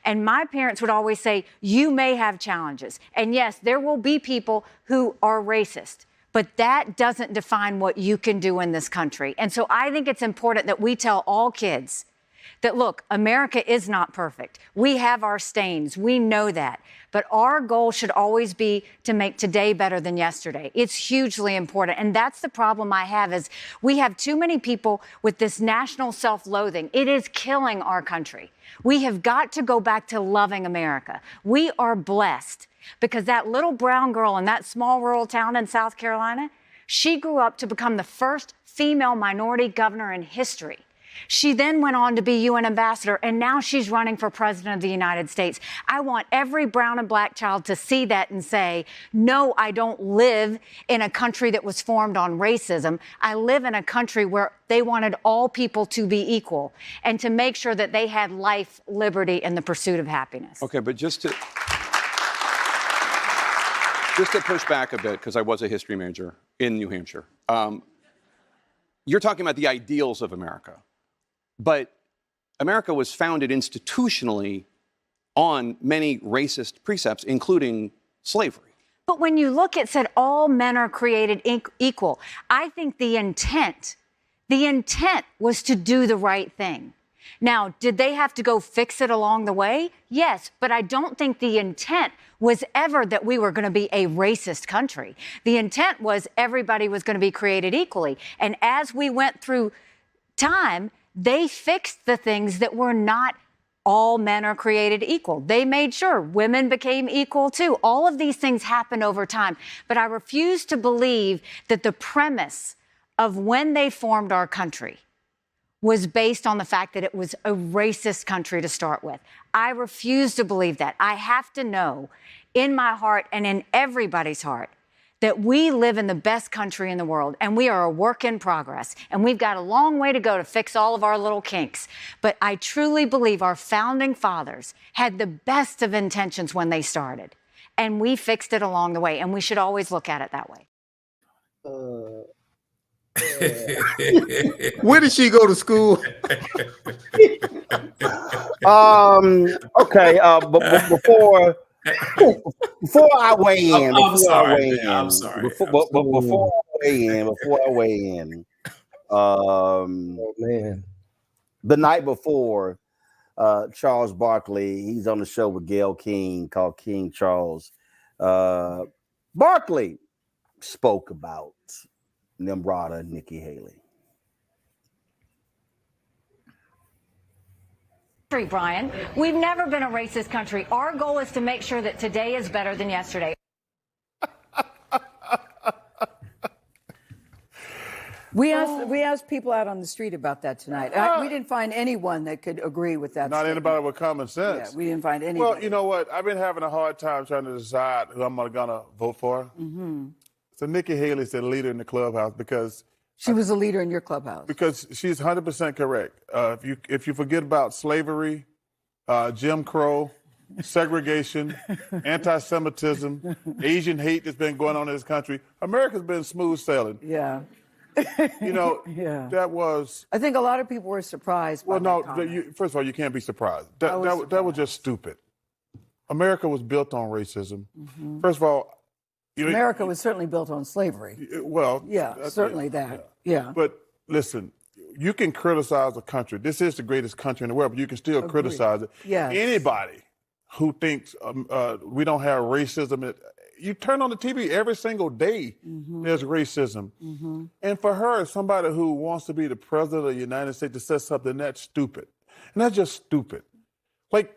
And my parents would always say, you may have challenges. And yes, there will be people who are racist, but that doesn't define what you can do in this country. And so I think it's important that we tell all kids that, look, America is not perfect. We have our stains. We know that. But our goal should always be to make today better than yesterday. It's hugely important. And that's the problem I have is we have too many people with this national self-loathing. It is killing our country. We have got to go back to loving America. We are blessed because that little brown girl in that small rural town in South Carolina, she grew up to become the first female minority governor in history. She then went on to be UN ambassador, and now she's running for president of the United States. I want every brown and black child to see that and say, no, I don't live in a country that was formed on racism. I live in a country where they wanted all people to be equal and to make sure that they had life, liberty, and the pursuit of happiness. Okay, but just to push back a bit, because I was a history major in New Hampshire, you're talking about the ideals of America. But America was founded institutionally on many racist precepts, including slavery. But when you look, it said all men are created equal. I think the intent was to do the right thing. Now, did they have to go fix it along the way? Yes, but I don't think the intent was ever that we were going to be a racist country. The intent was everybody was going to be created equally. And as we went through time, they fixed the things that were not all men are created equal. They made sure women became equal too. All of these things happened over time. But I refuse to believe that the premise of when they formed our country was based on the fact that it was a racist country to start with. I refuse to believe that. I have to know in my heart and in everybody's heart that we live in the best country in the world, and we are a work in progress, and we've got a long way to go to fix all of our little kinks. But I truly believe our founding fathers had the best of intentions when they started, and we fixed it along the way, and we should always look at it that way. Where did she go to school? Okay, but before I weigh in, before I weigh in, man, the night before, Charles Barkley, he's on the show with Gayle King called King Charles. Barkley spoke about Nimarata Nikki Haley. Brian, we've never been a racist country. Our goal is to make sure that today is better than yesterday. We asked people out on the street about that tonight. We didn't find anyone that could agree with that. Not anybody with common sense. Yeah, we didn't find anybody. Well, you know what? I've been having a hard time trying to decide who I'm going to vote for. Mm-hmm. So Nikki Haley's the leader in the clubhouse because she was a leader in your clubhouse. Because she's 100% correct. If you forget about slavery, Jim Crow, segregation, anti-Semitism, Asian hate that's been going on in this country, America's been smooth sailing. Yeah. You know, yeah. That was. I think a lot of people were surprised. Well, by no. First of all, you can't be surprised. That was just stupid. America was built on racism. Mm-hmm. First of all, America was certainly built on slavery. Well, yeah, certainly that. Yeah. But listen, you can criticize a country. This is the greatest country in the world, but you can still criticize it. Yes. Anybody who thinks we don't have racism, you turn on the TV every single day, there's racism. Mm-hmm. And for her, somebody who wants to be the president of the United States to say something that's stupid. And that's just stupid. Like,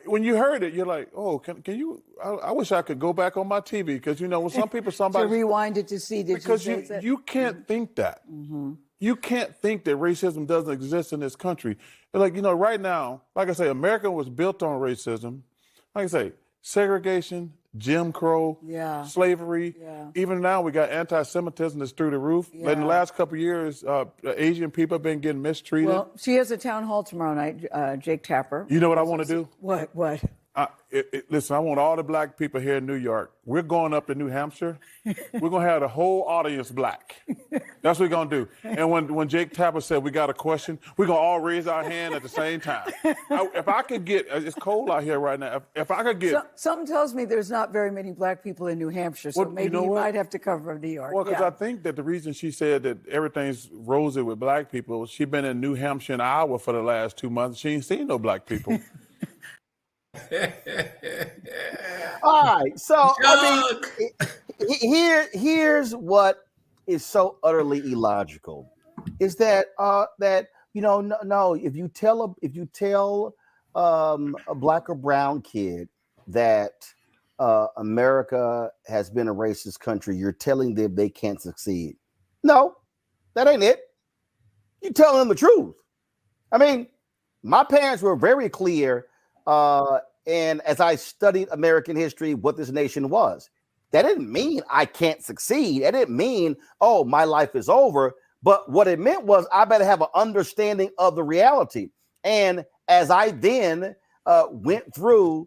when you heard it, you're like, oh, can you? I wish I could go back on my TV because when some people, somebody to rewind it to see because you can't think that. Mm-hmm. You can't think that racism doesn't exist in this country. Like right now, like I say, America was built on racism. Like I say, segregation, Jim Crow, slavery. Yeah. Even now, we got anti-Semitism that's through the roof. Yeah. In the last couple of years, Asian people have been getting mistreated. Well, she has a town hall tomorrow night, Jake Tapper. You know what I want to do? What? Listen, I want all the black people here in New York. We're going up to New Hampshire. We're going to have the whole audience black. That's what we're going to do. And when Jake Tapper said we got a question, we're going to all raise our hand at the same time. If I could get, it's cold out here right now. If I could get. Something tells me there's not very many black people in New Hampshire, so maybe you might have to cover New York. Well, because I think that the reason she said that everything's rosy with black people, she's been in New Hampshire and Iowa for the last 2 months. She ain't seen no black people. All right, so here's what is so utterly illogical, is that no, if you tell a black or brown kid that America has been a racist country, you're telling them they can't succeed. No, that ain't it. You're telling them the truth. I mean, my parents were very clear. And as I studied American history, what this nation was, that didn't mean I can't succeed. That didn't mean, oh, my life is over. But what it meant was I better have an understanding of the reality. And as I then went through,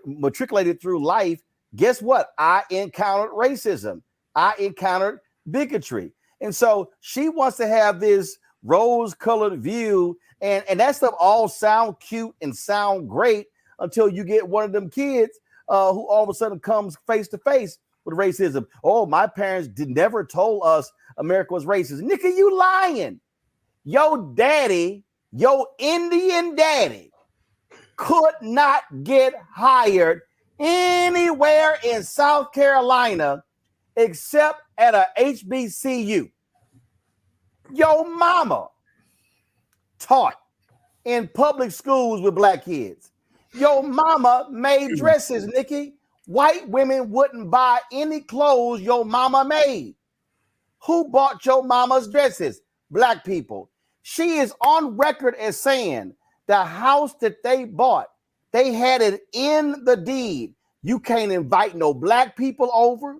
matriculated through life, guess what? I encountered racism. I encountered bigotry. And so she wants to have this rose-colored view, and that stuff all sound cute and sound great until you get one of them kids who all of a sudden comes face to face with racism. Oh, my parents never told us America was racist. Nikki, you lying. Your daddy, your Indian daddy, could not get hired anywhere in South Carolina except at a HBCU. Your mama taught in public schools with black kids. Your mama made dresses, Nikki. White women wouldn't buy any clothes your mama made. Who bought your mama's dresses? Black people. She is on record as saying the house that they bought, they had it in the deed. You can't invite no black people over.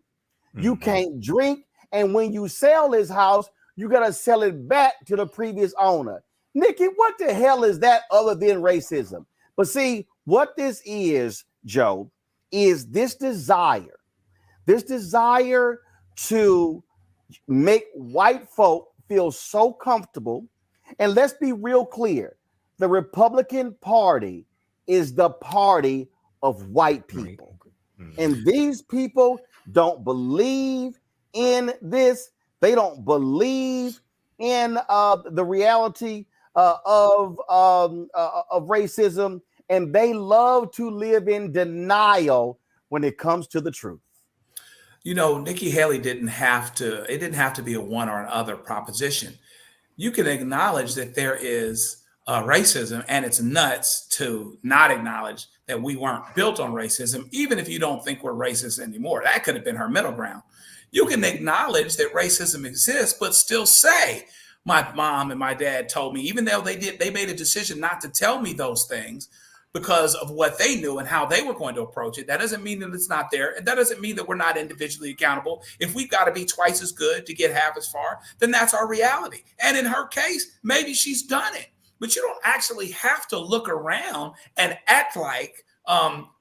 You can't drink. And when you sell this house, you got to sell it back to the previous owner. Nikki, what the hell is that other than racism? But see, what this is, Joe, is this desire to make white folk feel so comfortable. And let's be real clear. The Republican Party is the party of white people. And these people don't believe in this. They don't believe in the reality of racism, and they love to live in denial when it comes to the truth. Nikki Haley didn't have to, it didn't have to be a one or another proposition. You can acknowledge that there is racism, and it's nuts to not acknowledge that we weren't built on racism, even if you don't think we're racist anymore. That could have been her middle ground. You can acknowledge that racism exists, but still say, my mom and my dad told me, even though they made a decision not to tell me those things because of what they knew and how they were going to approach it. That doesn't mean that it's not there. And that doesn't mean that we're not individually accountable. If we've got to be twice as good to get half as far, then that's our reality. And in her case, maybe she's done it. But you don't actually have to look around and act like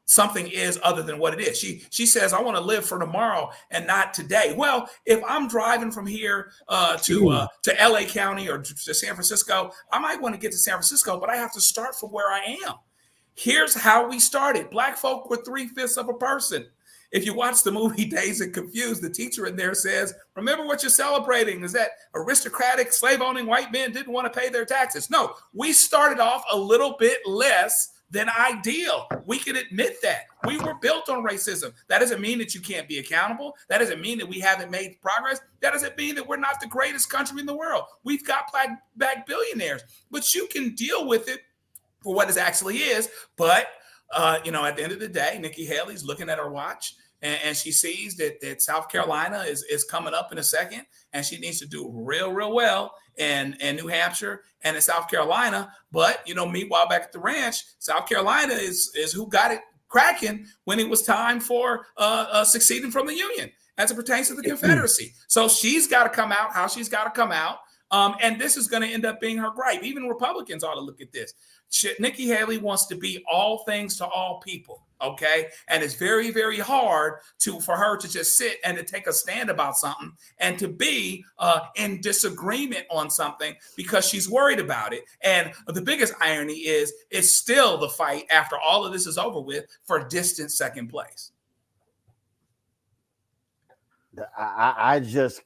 something is other than what it is. She says, I want to live for tomorrow and not today. Well, if I'm driving from here to LA County or to San Francisco, I might want to get to San Francisco, but I have to start from where I am. Here's how we started. Black folk were 3/5 of a person. If you watch the movie Dazed and Confused, the teacher in there says, remember what you're celebrating is that aristocratic slave-owning white men didn't want to pay their taxes. No, we started off a little bit less than ideal. We can admit that. We were built on racism. That doesn't mean that you can't be accountable. That doesn't mean that we haven't made progress. That doesn't mean that we're not the greatest country in the world. We've got black billionaires, but you can deal with it for what it actually is. But, at the end of the day, Nikki Haley's looking at her watch and she sees that South Carolina is coming up in a second, and she needs to do real, real well in New Hampshire and in South Carolina. But, meanwhile, back at the ranch, South Carolina is who got it cracking when it was time for succeeding from the Union as it pertains to the Confederacy. So she's got to come out how she's got to come out. And this is going to end up being her gripe. Even Republicans ought to look at this. Nikki Haley wants to be all things to all people, okay? And it's very, very hard for her to just sit and to take a stand about something and to be in disagreement on something because she's worried about it. And the biggest irony is it's still the fight after all of this is over with for distant second place. I just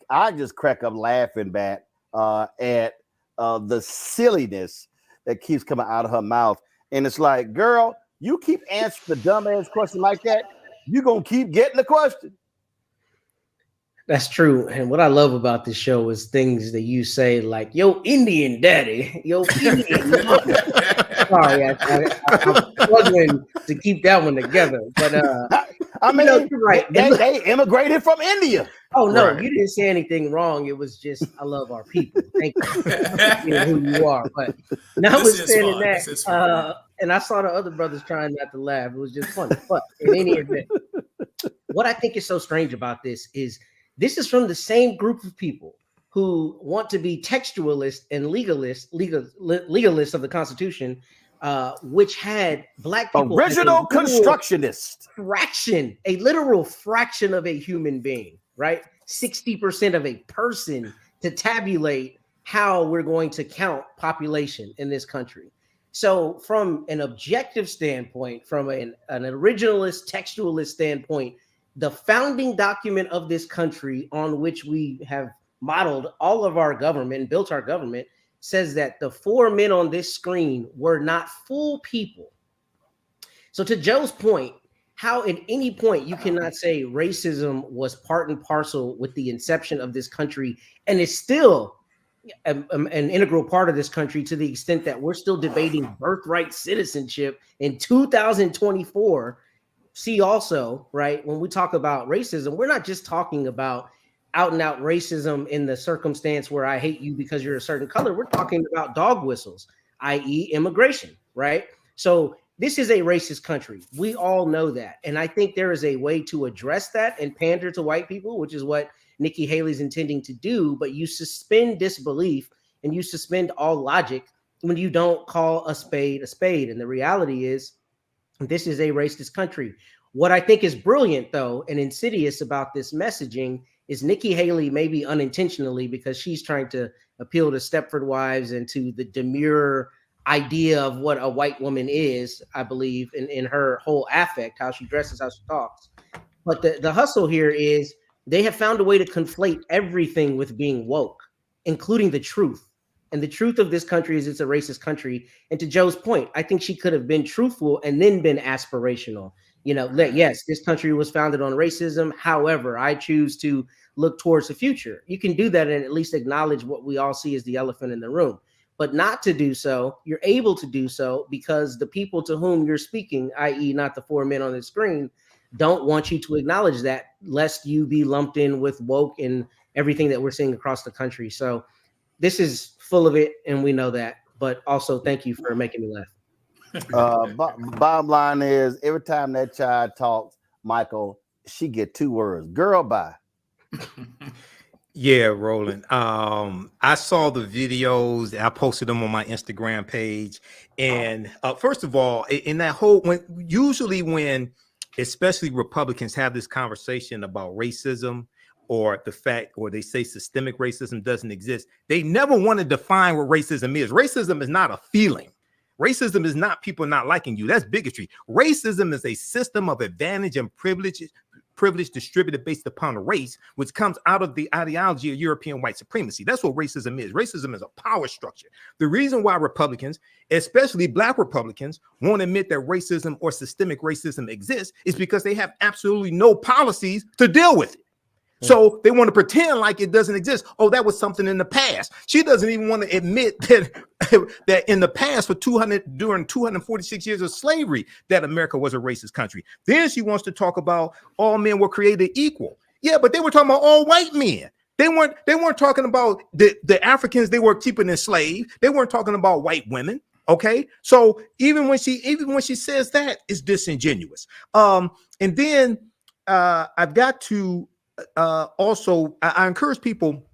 crack up laughing at the silliness that keeps coming out of her mouth. And it's like, girl, you keep answering the dumbass question like that, you're going to keep getting the question. That's true. And what I love about this show is things that you say like, yo, Indian daddy, yo, Indian mama. Sorry, I'm struggling to keep that one together. But I mean, you're right. They immigrated from India. Oh, no, right. You didn't say anything wrong. It was just, I love our people. Thank you for being who you are. But notwithstanding that, and I saw the other brothers trying not to laugh. It was just funny. But in any event, what I think is so strange about this is from the same group of people who want to be textualists and legalists of the Constitution, which had black people original constructionists, a literal fraction of a human being. Right? 60% of a person to tabulate how we're going to count population in this country. So from an objective standpoint, from an originalist, textualist standpoint, the founding document of this country on which we have modeled all of our government and built our government says that the four men on this screen were not full people. So to Joe's point, how at any point you cannot say racism was part and parcel with the inception of this country and is still an integral part of this country to the extent that we're still debating birthright citizenship in 2024. See also, right, when we talk about racism, we're not just talking about out and out racism in the circumstance where I hate you because you're a certain color. We're talking about dog whistles, i.e. immigration, right? So this is a racist country. We all know that. And I think there is a way to address that and pander to white people, which is what Nikki Haley's intending to do. But you suspend disbelief and you suspend all logic when you don't call a spade a spade. And the reality is this is a racist country. What I think is brilliant, though, and insidious about this messaging is Nikki Haley, maybe unintentionally, because she's trying to appeal to Stepford wives and to the demure idea of what a white woman is, I believe, in her whole affect, how she dresses, how she talks. But the hustle here is they have found a way to conflate everything with being woke, including the truth. And the truth of this country is it's a racist country. And to Joe's point, I think she could have been truthful and then been aspirational. Yes, this country was founded on racism. However, I choose to look towards the future. You can do that and at least acknowledge what we all see as the elephant in the room. But not to do so, you're able to do so because the people to whom you're speaking, i.e. not the four men on the screen, don't want you to acknowledge that, lest you be lumped in with woke and everything that we're seeing across the country. So this is full of it, and we know that. But also, thank you for making me laugh. Bottom line is, every time that child talks, Michael, she get 2 words. Girl, bye. Yeah, Roland. I saw the videos. I posted them on my Instagram page. And first of all, in that whole, when especially Republicans have this conversation about racism or the fact, or they say systemic racism doesn't exist, they never want to define what racism is. Racism is not a feeling. Racism is not people not liking you. That's bigotry. Racism is a system of advantage and privilege distributed based upon race, which comes out of the ideology of European white supremacy. That's what racism is. Racism is a power structure. The reason why Republicans, especially Black Republicans, won't admit that racism or systemic racism exists is because they have absolutely no policies to deal with it. So they want to pretend like it doesn't exist. Oh, that was something in the past. She doesn't even want to admit that in the past, during 246 years of slavery, that America was a racist country. Then she wants to talk about all men were created equal. Yeah, but they were talking about all white men. They weren't talking about the Africans they were keeping enslaved. They weren't talking about white women. Okay, so even when she says that, it's disingenuous. And then I've got to. Also, I encourage people,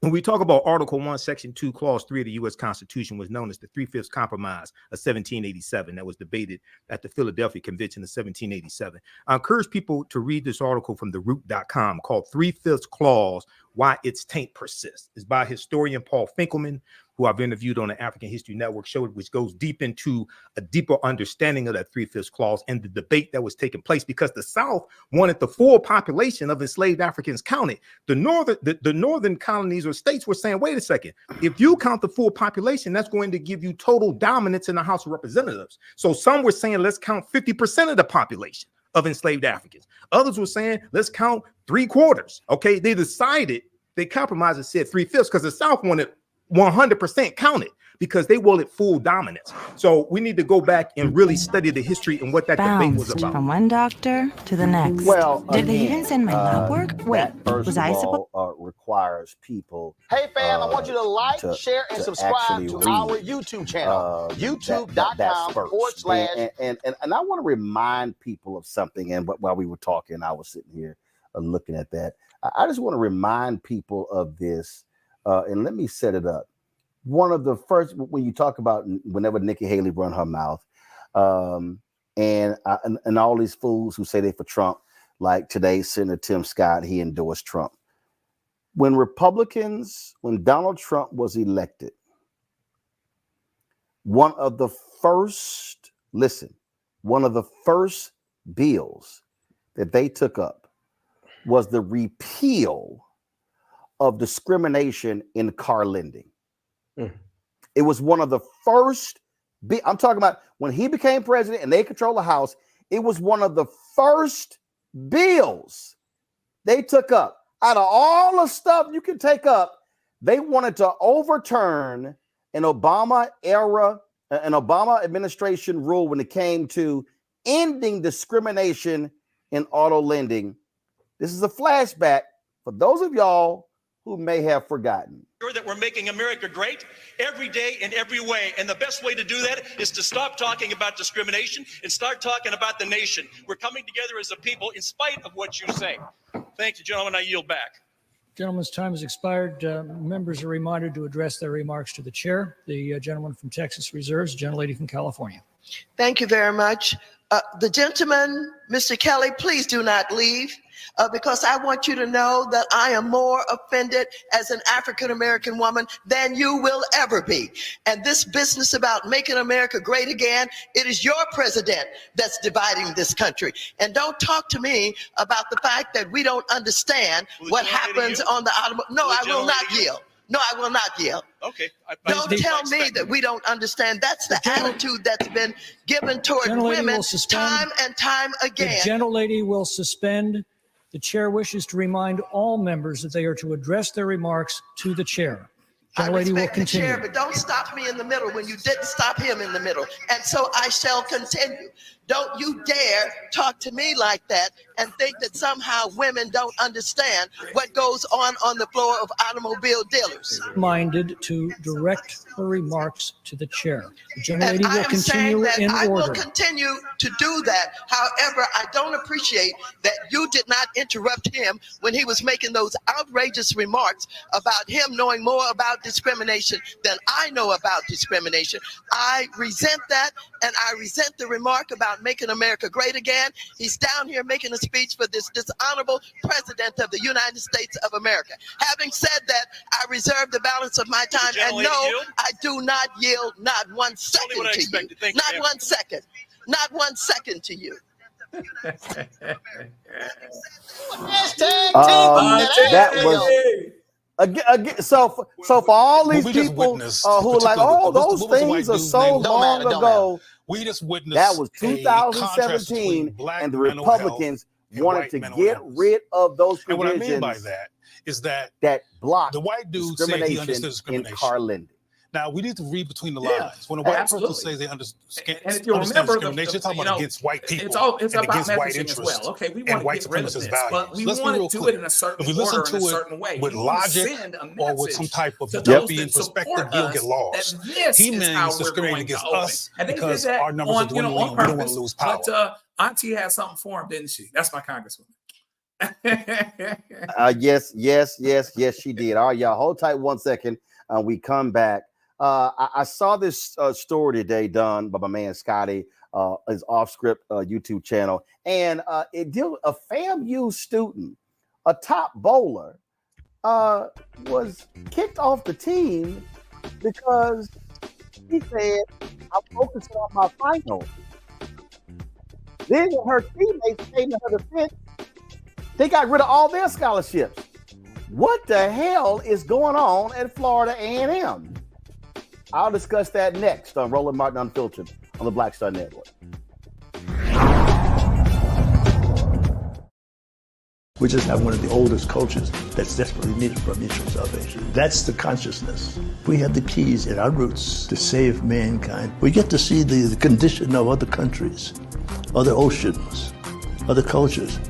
when we talk about Article 1, Section 2, Clause 3 of the U.S. Constitution, was known as the 3/5 Compromise of 1787 that was debated at the Philadelphia Convention of 1787. I encourage people to read this article from theroot.com called 3/5 Clause, Why Its Taint Persists. It's by historian Paul Finkelman, who I've interviewed on the African History Network show, which goes deep into a deeper understanding of that 3/5 clause and the debate that was taking place, because the South wanted the full population of enslaved Africans counted. The northern colonies or states were saying, wait a second, if you count the full population, that's going to give you total dominance in the House of Representatives. So some were saying, let's count 50% of the population of enslaved Africans. Others were saying, let's count 3/4. Okay, they compromised and said 3/5 because the South wanted 100% counted because they wanted full dominance. So we need to go back and really study the history and what that debate was about. From one doctor to the next. Well, did they even send my lab work? Wait, was I supposed? Requires people. Hey fam, I want you to like, share, and subscribe to our YouTube channel, youtube.com/. And I want to remind people of something. And while we were talking, I was sitting here looking at that. I just want to remind people of this. And let me set it up. One of the first, when you talk about whenever Nikki Haley run her mouth, and all these fools who say they for Trump, like today, Senator Tim Scott, he endorsed Trump. When Donald Trump was elected, one of the first bills that they took up was the repeal of discrimination in car lending. It was one of the first. I'm talking about when he became president and they control the House. It was one of the first bills they took up. Out of all the stuff you can take up, they wanted to overturn an Obama administration rule when it came to ending discrimination in auto lending. This is a flashback for those of y'all who may have forgotten. That we're making America great every day in every way. And the best way to do that is to stop talking about discrimination and start talking about the nation. We're coming together as a people in spite of what you say. Thank you, gentlemen. I yield back. Gentleman's time has expired. Members are reminded to address their remarks to the chair. The gentleman from Texas reserves, gentlelady from California. Thank you very much. The gentleman, Mr. Kelly, please do not leave because I want you to know that I am more offended as an African-American woman than you will ever be. And this business about making America great again, it is your president that's dividing this country. And don't talk to me about the fact that we don't understand what happens on the automobile. No, I will not yield. No, I will not yell. Okay. Don't tell me that we don't understand. That's the attitude that's been given toward women time and time again. The gentlelady will suspend. The chair wishes to remind all members that they are to address their remarks to the chair. I Gentlelady will respect the continue. chair, but don't stop me in the middle when you didn't stop him in the middle. And so I shall continue. Don't you dare talk to me like that and think that somehow women don't understand what goes on the floor of automobile dealers. Minded to direct her remarks to the chair. The And gentlelady I will am saying continue that in I will order. continue to do that. However, I don't appreciate that you did not interrupt him when he was making those outrageous remarks about him knowing more about discrimination than I know about discrimination. I resent that, and I resent the remark about making America great again. He's down here making a speech for this dishonorable president of the United States of America. Having said that, I reserve the balance of my time, and no, I do not yield not 1 second to you. Not 1 second. Not 1 second to you. That was again. So for all these people who are like, oh, those things are so long ago. We just witnessed that was 2017, and the Republicans wanted to get rid of those provisions. And what I mean by that is that block the white dude said he understood discrimination. In Carlinden. Now, we need to read between the lines. When a white person says they understand discrimination, they're talking about against white people it's and about against white messaging interests as well. Okay, we and want white to get rid of supremacist this, values. but we Let's want be real to do clear. it in a certain If we listen order, in a to certain way. it with We want to logic send a or with message some type of to utopian those that perspective, support you'll us get lost. that this He is means how we're discriminating going to against open. us And they did because that our numbers are dwindling. on We don't want purpose. to lose power. But Auntie had something for him, didn't she? That's my congresswoman. Yes, she did. All right, y'all, hold tight 1 second. We come back. I saw this story today done by my man Scotty, his off-script YouTube channel, and it deals a FAMU student, a top bowler, was kicked off the team because he said, "I'm focusing on my final." Then her teammates came to her defense. They got rid of all their scholarships. What the hell is going on at Florida A&M? I'll discuss that next on Roland Martin Unfiltered on the Black Star Network. We just have one of the oldest cultures that's desperately needed for mutual salvation. That's the consciousness. We have the keys in our roots to save mankind. We get to see the condition of other countries, other oceans, other cultures.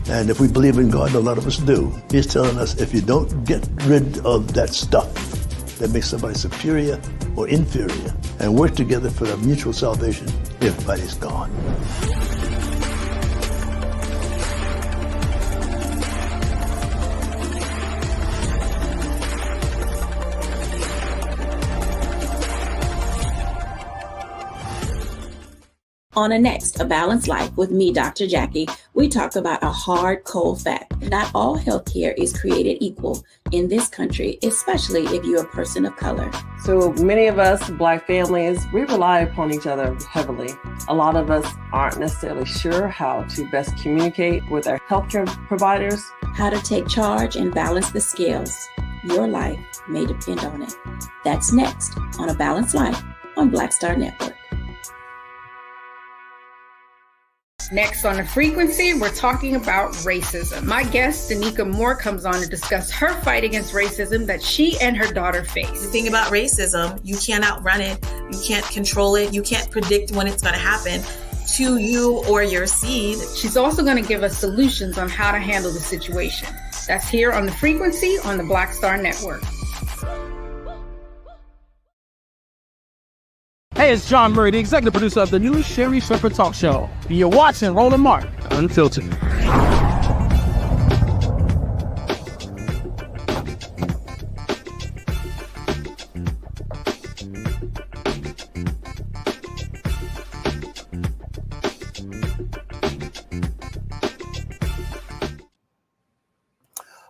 And if we believe in God, a lot of us do, He's telling us if you don't get rid of that stuff that makes somebody superior or inferior and work together for the mutual salvation, everybody's gone. On a next, A Balanced Life with me, Dr. Jackie, we talk about a hard, cold fact. Not all healthcare is created equal in this country, especially if you're a person of color. So many of us, Black families, we rely upon each other heavily. A lot of us aren't necessarily sure how to best communicate with our healthcare providers. How to take charge and balance the scales. Your life may depend on it. That's next on A Balanced Life on Black Star Network. Next on The Frequency, we're talking about racism. My guest, Danica Moore, comes on to discuss her fight against racism that she and her daughter face. The thing about racism, you can't outrun it, you can't control it, you can't predict when it's going to happen to you or your seed. She's also going to give us solutions on how to handle the situation. That's here on The Frequency on the Black Star Network. Hey, it's John Murray, the executive producer of the new Sherry Shepherd Talk Show. You're watching Roland Martin Unfiltered.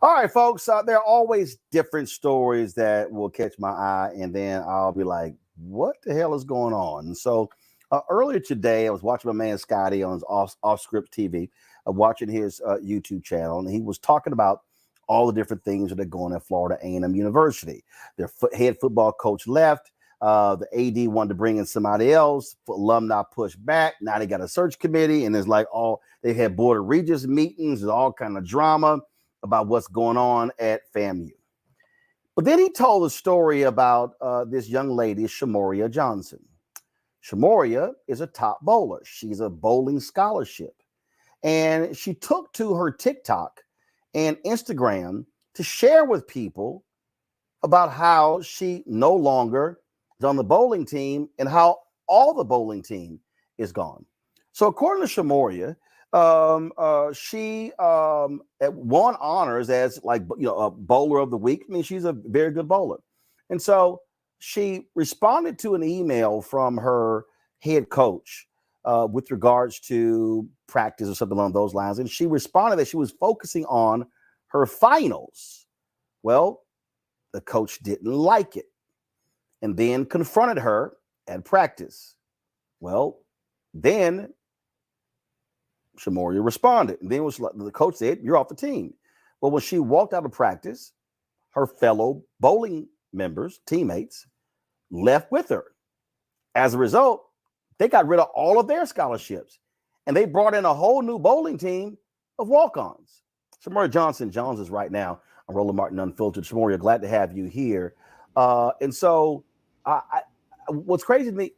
All right, folks, there are always different stories that will catch my eye, and then I'll be like, what the hell is going on? And so earlier today, I was watching my man Scotty on his off-script TV, watching his YouTube channel, and he was talking about all the different things that are going on at Florida A&M University. Their head football coach left. The AD wanted to bring in somebody else. Alumni pushed back. Now they got a search committee, and it's like they had board of regents meetings and all kind of drama about what's going on at FAMU. But then he told a story about this young lady, Shamoria Johnson. Shamoria is a top bowler. She's a bowling scholarship. And she took to her TikTok and Instagram to share with people about how she no longer is on the bowling team and how all the bowling team is gone. So according to Shamoria, she won honors as a bowler of the week. I mean, she's a very good bowler. And so she responded to an email from her head coach with regards to practice or something along those lines. And she responded that she was focusing on her finals. Well, the coach didn't like it and then confronted her at practice. Well, then Shamoria responded. And then the coach said, "You're off the team." But when she walked out of practice, her fellow bowling members, teammates, left with her. As a result, they got rid of all of their scholarships and they brought in a whole new bowling team of walk-ons. Shamoria Johnson Jones is right now on Roland Martin Unfiltered. Shamoria, glad to have you here. And so what's crazy to me,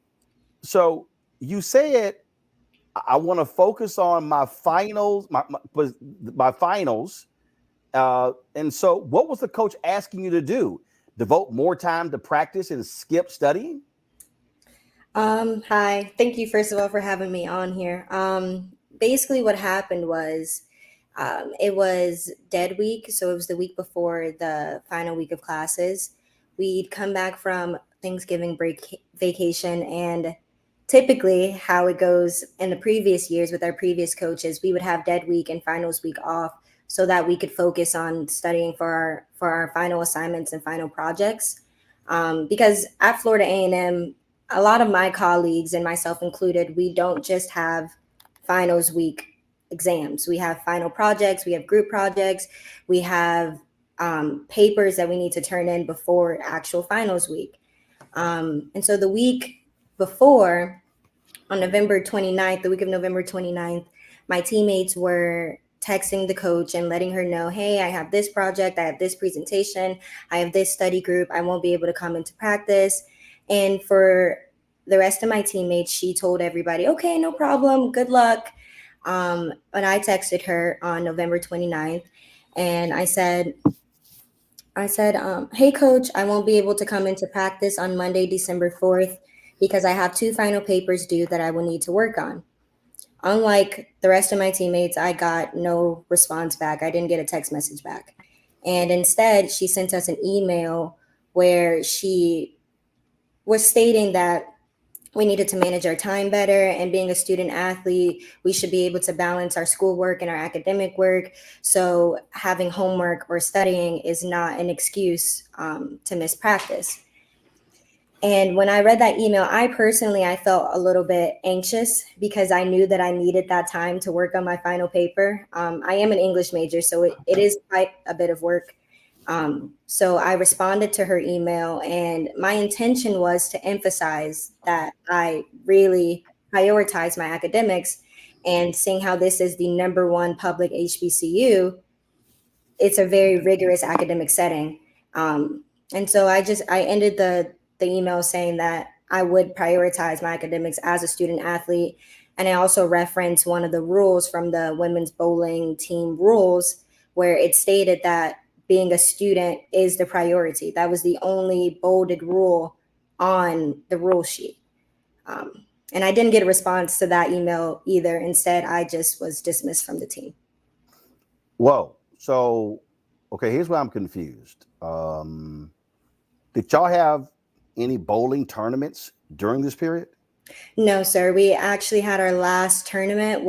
so you said, I want to focus on my finals, my finals. And so what was the coach asking you to do? Devote more time to practice and skip studying? Hi, thank you first of all for having me on here. Basically what happened was it was dead week. So it was the week before the final week of classes. We'd come back from Thanksgiving break vacation, and typically how it goes in the previous years with our previous coaches, we would have dead week and finals week off so that we could focus on studying for our final assignments and final projects. Because at Florida A&M, a lot of my colleagues and myself included, we don't just have finals week exams. We have final projects, we have group projects, we have papers that we need to turn in before actual finals week. And so the week before, on November 29th, the week of November 29th, my teammates were texting the coach and letting her know, hey, I have this project, I have this presentation, I have this study group, I won't be able to come into practice. And for the rest of my teammates, she told everybody, okay, no problem, good luck. But I texted her on November 29th and I said, hey, coach, I won't be able to come into practice on Monday, December 4th, because I have 2 final papers due that I will need to work on. Unlike the rest of my teammates, I got no response back. I didn't get a text message back. And instead, she sent us an email where she was stating that we needed to manage our time better, and being a student athlete, we should be able to balance our schoolwork and our academic work. So having homework or studying is not an excuse to miss practice. And when I read that email, I felt a little bit anxious because I knew that I needed that time to work on my final paper. I am an English major, so it is quite a bit of work. So I responded to her email, and my intention was to emphasize that I really prioritize my academics, and seeing how this is the #1 public HBCU, it's a very rigorous academic setting. And so I ended the email saying that I would prioritize my academics as a student athlete. And I also referenced one of the rules from the women's bowling team rules, where it stated that being a student is the priority. That was the only bolded rule on the rule sheet. And I didn't get a response to that email either. Instead, I just was dismissed from the team. Whoa. So, okay, here's where I'm confused. Did y'all have any bowling tournaments during this period? No, sir. We actually had our last tournament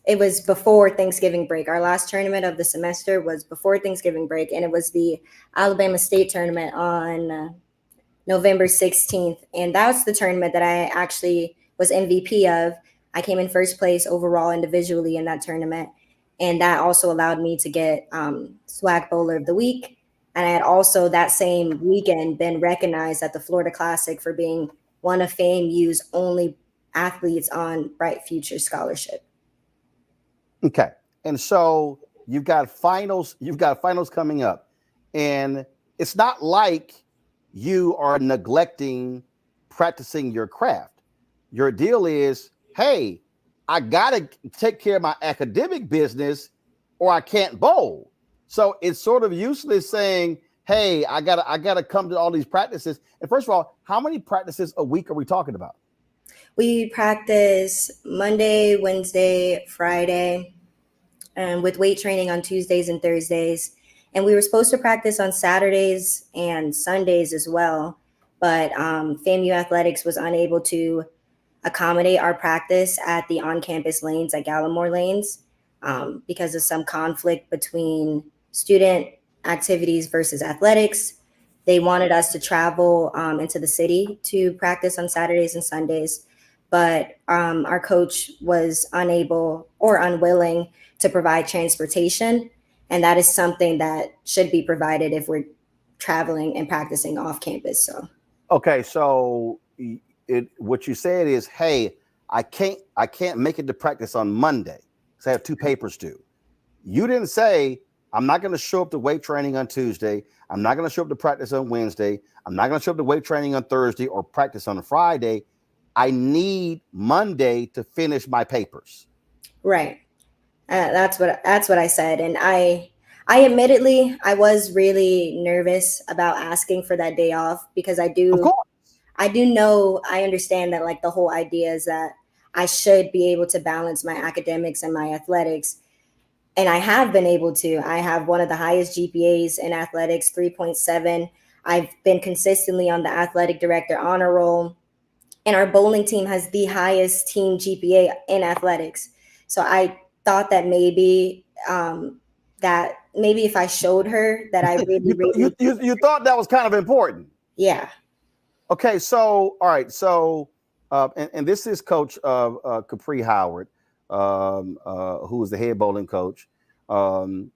it was before Thanksgiving break. Our last tournament of the semester was before Thanksgiving break, and it was the Alabama State tournament on November 16th. And that was the tournament that I actually was MVP of. I came in first place overall individually in that tournament. And that also allowed me to get SWAC Bowler of the Week. And I had also that same weekend been recognized at the Florida Classic for being one of FAMU's only athletes on Bright Future Scholarship. Okay. And so you've got finals coming up. And it's not like you are neglecting practicing your craft. Your deal is, hey, I gotta take care of my academic business or I can't bowl. So it's sort of useless saying, hey, I gotta come to all these practices. And first of all, how many practices a week are we talking about? We practice Monday, Wednesday, Friday, with weight training on Tuesdays and Thursdays. And we were supposed to practice on Saturdays and Sundays as well. But FAMU Athletics was unable to accommodate our practice at the on-campus lanes at Gallimore Lanes because of some conflict between student activities versus athletics. They wanted us to travel into the city to practice on Saturdays and Sundays, but our coach was unable or unwilling to provide transportation. And that is something that should be provided if we're traveling and practicing off campus. So, okay. So what you said is, hey, I can't make it to practice on Monday because I have 2 papers due. You didn't say, I'm not going to show up to weight training on Tuesday. I'm not going to show up to practice on Wednesday. I'm not going to show up to weight training on Thursday or practice on a Friday. I need Monday to finish my papers. Right. That's what I said. And I admittedly, I was really nervous about asking for that day off because I understand that like the whole idea is that I should be able to balance my academics and my athletics. And I have been able to. I have one of the highest GPAs in athletics, 3.7. I've been consistently on the athletic director honor roll. And our bowling team has the highest team GPA in athletics. So I thought that maybe if I showed her that I really you thought that was kind of important. Yeah. Okay. So all right. So and this is Coach Capri Howard, who is the head bowling coach. Bowled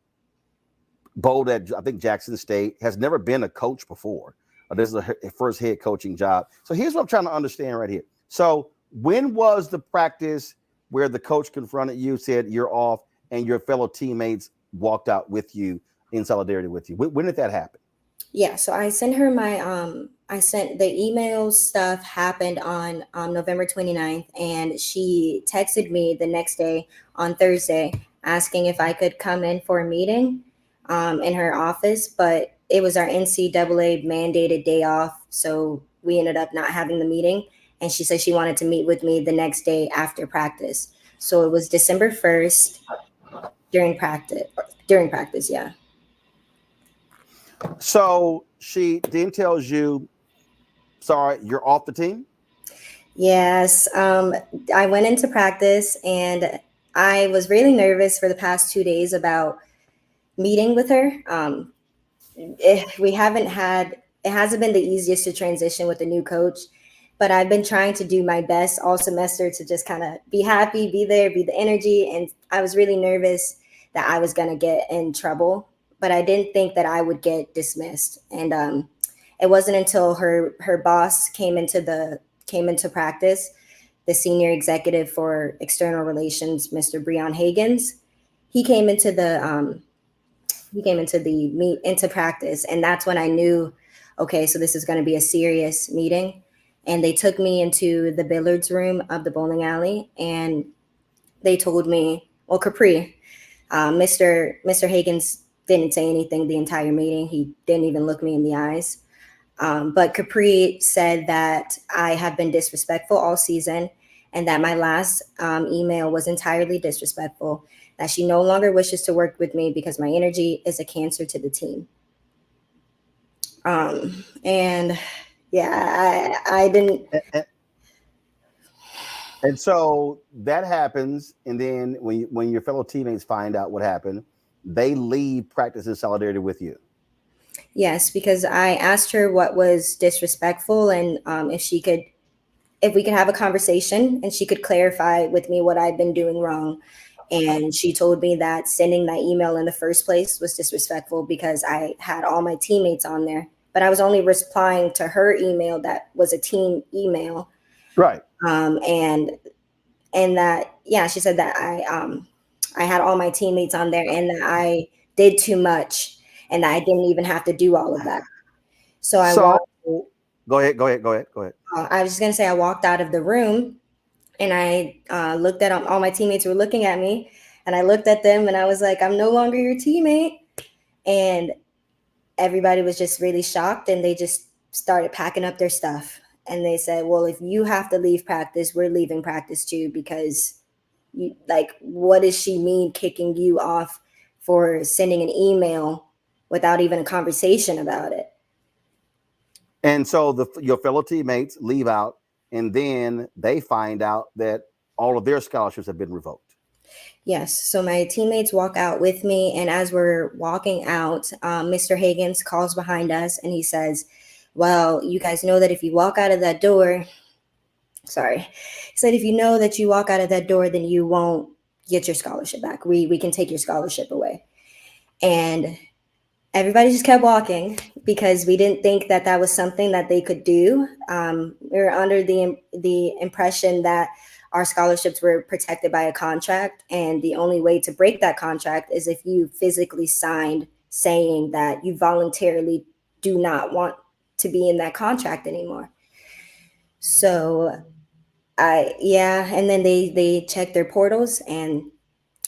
at I think Jackson State. Has never been a coach before. This is her first head coaching job. So here's what I'm trying to understand right here. So when was the practice where the coach confronted you, said you're off, and your fellow teammates walked out with you in solidarity with you? When did that happen? Yeah, so I sent her I sent the email stuff happened on November 29th, and she texted me the next day on Thursday asking if I could come in for a meeting in her office, but it was our NCAA mandated day off, so we ended up not having the meeting. And she said she wanted to meet with me the next day after practice. So it was December 1st during practice, yeah. So she then tells you, sorry, you're off the team? Yes. I went into practice and I was really nervous for the past 2 days about meeting with her. It hasn't been the easiest to transition with a new coach, but I've been trying to do my best all semester to just kind of be happy, be there, be the energy. And I was really nervous that I was going to get in trouble, but I didn't think that I would get dismissed. And it wasn't until her boss came into practice, the senior executive for external relations, Mr. Breon Higgins. He came into practice, and that's when I knew, okay, so this is going to be a serious meeting. And they took me into the billiards room of the bowling alley, and they told me, well, Capri, Mr. Higgins didn't say anything the entire meeting. He didn't even look me in the eyes. But Capri said that I have been disrespectful all season, and that my last email was entirely disrespectful, that she no longer wishes to work with me because my energy is a cancer to the team. And yeah, I didn't. And so that happens. And then when your fellow teammates find out what happened, they leave practice in solidarity with you. Yes, because I asked her what was disrespectful and if we could have a conversation and she could clarify with me what I've been doing wrong. And she told me that sending that email in the first place was disrespectful because I had all my teammates on there, but I was only replying to her email that was a team email. Right. And that, yeah, she said that I had all my teammates on there and that I did too much and that I didn't even have to do all of that. So Go ahead. I was just going to say I walked out of the room and I looked at all my teammates were looking at me and I looked at them and I was like, I'm no longer your teammate. And everybody was just really shocked and they just started packing up their stuff. And they said, well, if you have to leave practice, we're leaving practice too, because what does she mean kicking you off for sending an email without even a conversation about it? And so your fellow teammates leave out, and then they find out that all of their scholarships have been revoked. Yes. So my teammates walk out with me. And as we're walking out, Mr. Higgins calls behind us and he says, well, you guys know that if you walk out of that door, he said, if you know that you walk out of that door, then you won't get your scholarship back. We can take your scholarship away. And everybody just kept walking because we didn't think that that was something that they could do. We were under the impression that our scholarships were protected by a contract. And the only way to break that contract is if you physically signed saying that you voluntarily do not want to be in that contract anymore. So and then they checked their portals and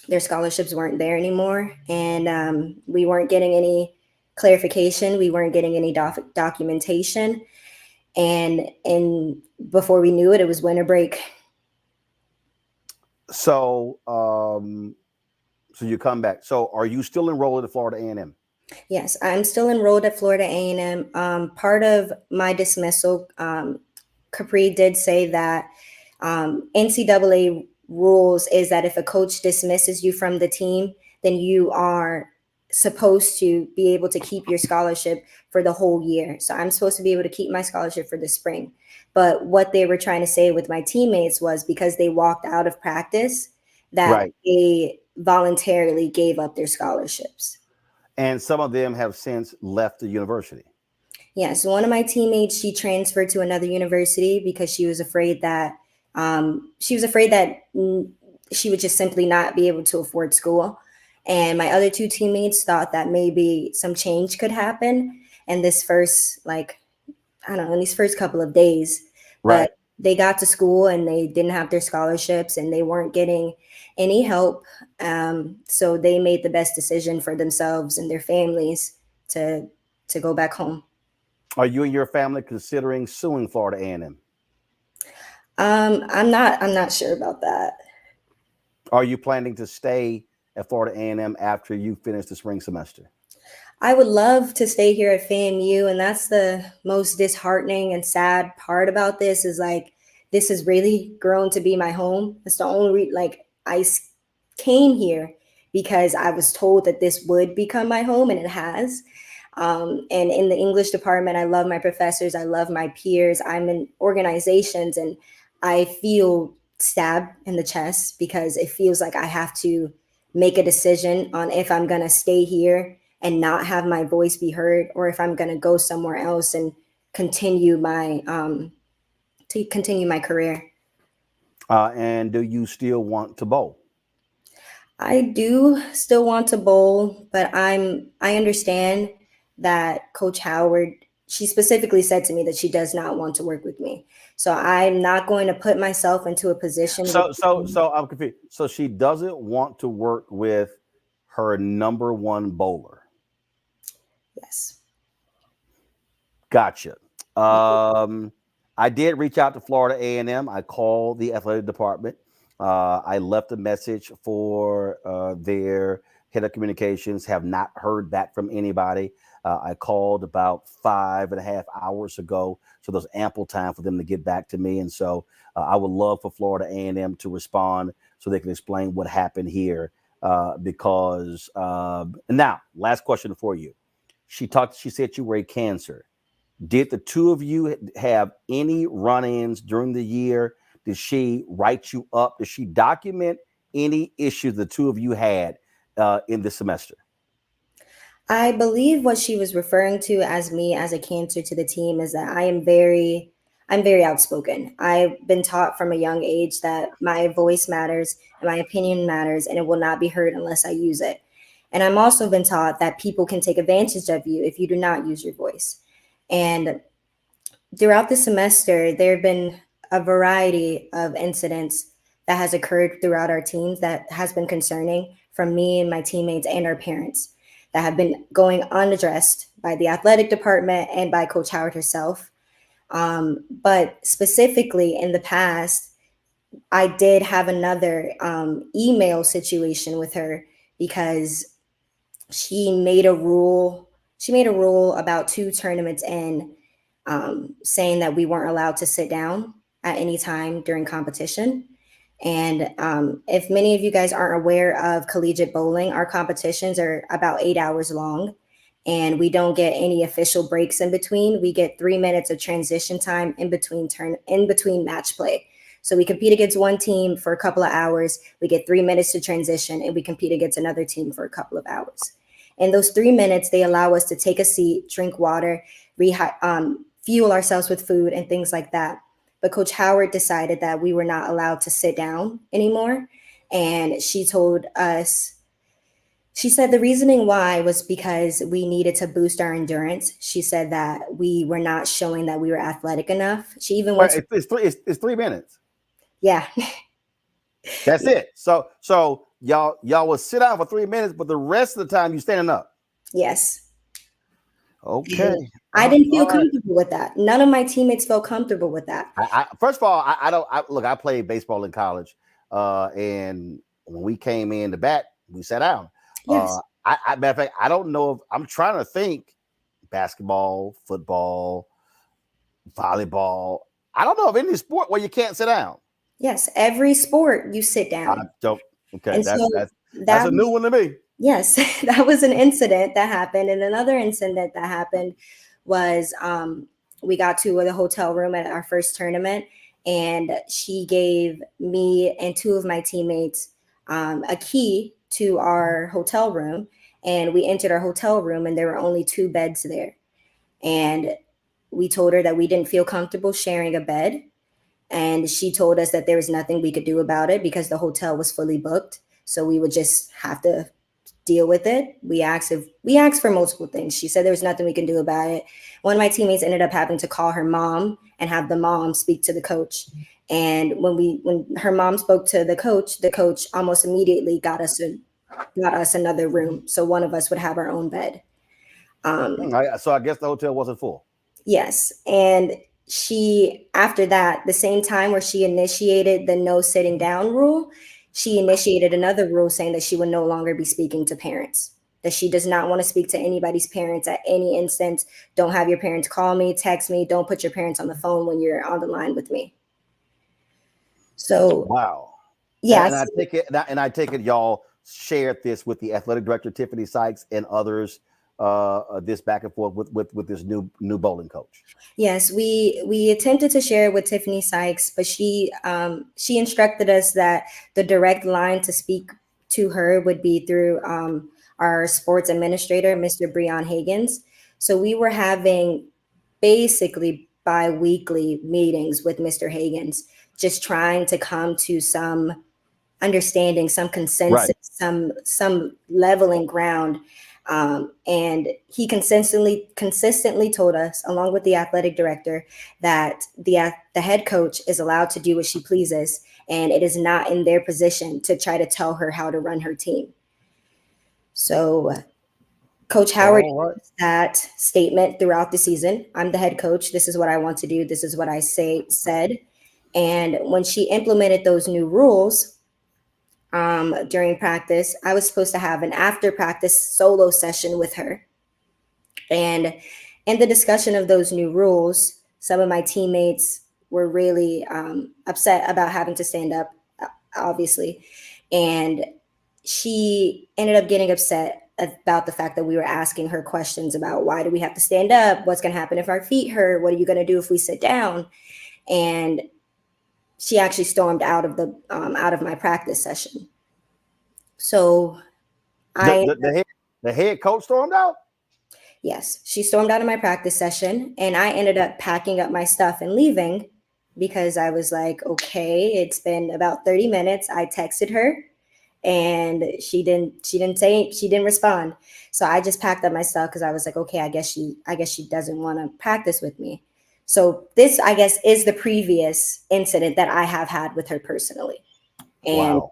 their scholarships weren't there anymore. And we weren't getting any clarification. We weren't getting any documentation. And before we knew it, it was winter break. So, so you come back. So are you still enrolled at Florida A&M? Yes, I'm still enrolled at Florida A&M. Part of my dismissal, Capri did say that NCAA rules is that if a coach dismisses you from the team, then you are supposed to be able to keep your scholarship for the whole year. So I'm supposed to be able to keep my scholarship for the spring. But what they were trying to say with my teammates was because they walked out of practice, that they voluntarily gave up their scholarships. And some of them have since left the university. Yeah, so one of my teammates, she transferred to another university because she was afraid that she would just simply not be able to afford school. And my other two teammates thought that maybe some change could happen in this first, in these first couple of days. Right. But they got to school and they didn't have their scholarships and they weren't getting any help. So they made the best decision for themselves and their families to go back home. Are you and your family considering suing Florida A&M? I'm not sure about that. Are you planning to stay at Florida A&M after you finish the spring semester? I would love to stay here at FAMU, and that's the most disheartening and sad part about this is this has really grown to be my home. That's the only I came here because I was told that this would become my home, and it has. And in the English department, I love my professors. I love my peers. I'm in organizations, and I feel stabbed in the chest because it feels like I have to make a decision on if I'm going to stay here and not have my voice be heard, or if I'm going to go somewhere else and continue my career. And do you still want to bowl? I do still want to bowl, but I understand that Coach Howard, she specifically said to me that she does not want to work with me. So I'm not going to put myself into a position. So I'm confused. So she doesn't want to work with her number one bowler. Yes. Gotcha. I did reach out to Florida A&M. I called the athletic department. I left a message for their head of communications. Have not heard back from anybody. I called about 5.5 hours ago, so there's ample time for them to get back to me. And so I would love for Florida A&M to respond so they can explain what happened here. Because now, last question for you. She said you were a Cancer. Did the two of you have any run-ins during the year? Did she write you up? Did she document any issues the two of you had in this semester? I believe what she was referring to as me as a cancer to the team is that I'm very outspoken. I've been taught from a young age that my voice matters and my opinion matters, and it will not be heard unless I use it. And I'm also been taught that people can take advantage of you if you do not use your voice. And throughout the semester, there have been a variety of incidents that has occurred throughout our teams that has been concerning from me and my teammates and our parents that have been going unaddressed by the athletic department and by Coach Howard herself. But specifically in the past, I did have another email situation with her because she made a rule about 2 tournaments in, saying that we weren't allowed to sit down at any time during competition. And if many of you guys aren't aware of collegiate bowling, our competitions are about 8 hours long, and we don't get any official breaks in between. We get 3 minutes of transition time in between match play. So we compete against one team for a couple of hours, we get 3 minutes to transition, and we compete against another team for a couple of hours. In those 3 minutes, they allow us to take a seat, drink water, fuel ourselves with food and things like that. But Coach Howard decided that we were not allowed to sit down anymore. And she told us, she said the reasoning why was because we needed to boost our endurance. She said that we were not showing that we were athletic enough. She even went it's 3 minutes. Yeah. That's it. So y'all will sit down for 3 minutes, but the rest of the time you standing up. Yes. Okay. I didn't feel comfortable with that. None of my teammates felt comfortable with that. First of all, I played baseball in college, and when we came in to bat, we sat down. Yes. Matter of fact, I don't know if I'm trying to think basketball, football, volleyball. I don't know of any sport where you can't sit down. Yes, every sport you sit down. I don't. Okay, And that's a new one to me. Yes, that was an incident that happened. And another incident that happened was we got to the hotel room at our first tournament, and she gave me and 2 of my teammates a key to our hotel room. And we entered our hotel room, and there were only 2 beds there. And we told her that we didn't feel comfortable sharing a bed. And she told us that there was nothing we could do about it because the hotel was fully booked. So we would just have to deal with it. We asked for multiple things. She said there was nothing we can do about it. One of my teammates ended up having to call her mom and have the mom speak to the coach. And when her mom spoke to the coach almost immediately got us another room. So one of us would have our own bed. So I guess the hotel wasn't full. Yes. And she, after that, the same time where she initiated the no sitting down rule, she initiated another rule saying that she would no longer be speaking to parents, that she does not want to speak to anybody's parents at any instance. Don't have your parents call me, text me. Don't put your parents on the phone when you're on the line with me. So, wow. Yes. And I take it y'all shared this with the athletic director, Tiffany Sykes, and others, this back and forth with this new bowling coach. Yes, we attempted to share it with Tiffany Sykes, but she instructed us that the direct line to speak to her would be through our sports administrator, Mr. Breon Higgins. So we were having basically bi-weekly meetings with Mr. Higgins, just trying to come to some understanding, some consensus, right, some leveling ground. And he consistently told us, along with the athletic director, that the head coach is allowed to do what she pleases, and it is not in their position to try to tell her how to run her team. So Coach Howard used that statement throughout the season. I'm the head coach. This is what I want to do. This is what I said. And when she implemented those new rules, during practice, I was supposed to have an after practice solo session with her. And in the discussion of those new rules, some of my teammates were really upset about having to stand up, obviously. And she ended up getting upset about the fact that we were asking her questions about why do we have to stand up? What's going to happen if our feet hurt? What are you going to do if we sit down? And she actually stormed out of my practice session. So the head coach stormed out? Yes, she stormed out of my practice session, and I ended up packing up my stuff and leaving because I was like, okay, it's been about 30 minutes. I texted her and she didn't respond. So I just packed up my stuff because I was like, okay, I guess she doesn't want to practice with me. So this, I guess, is the previous incident that I have had with her personally. And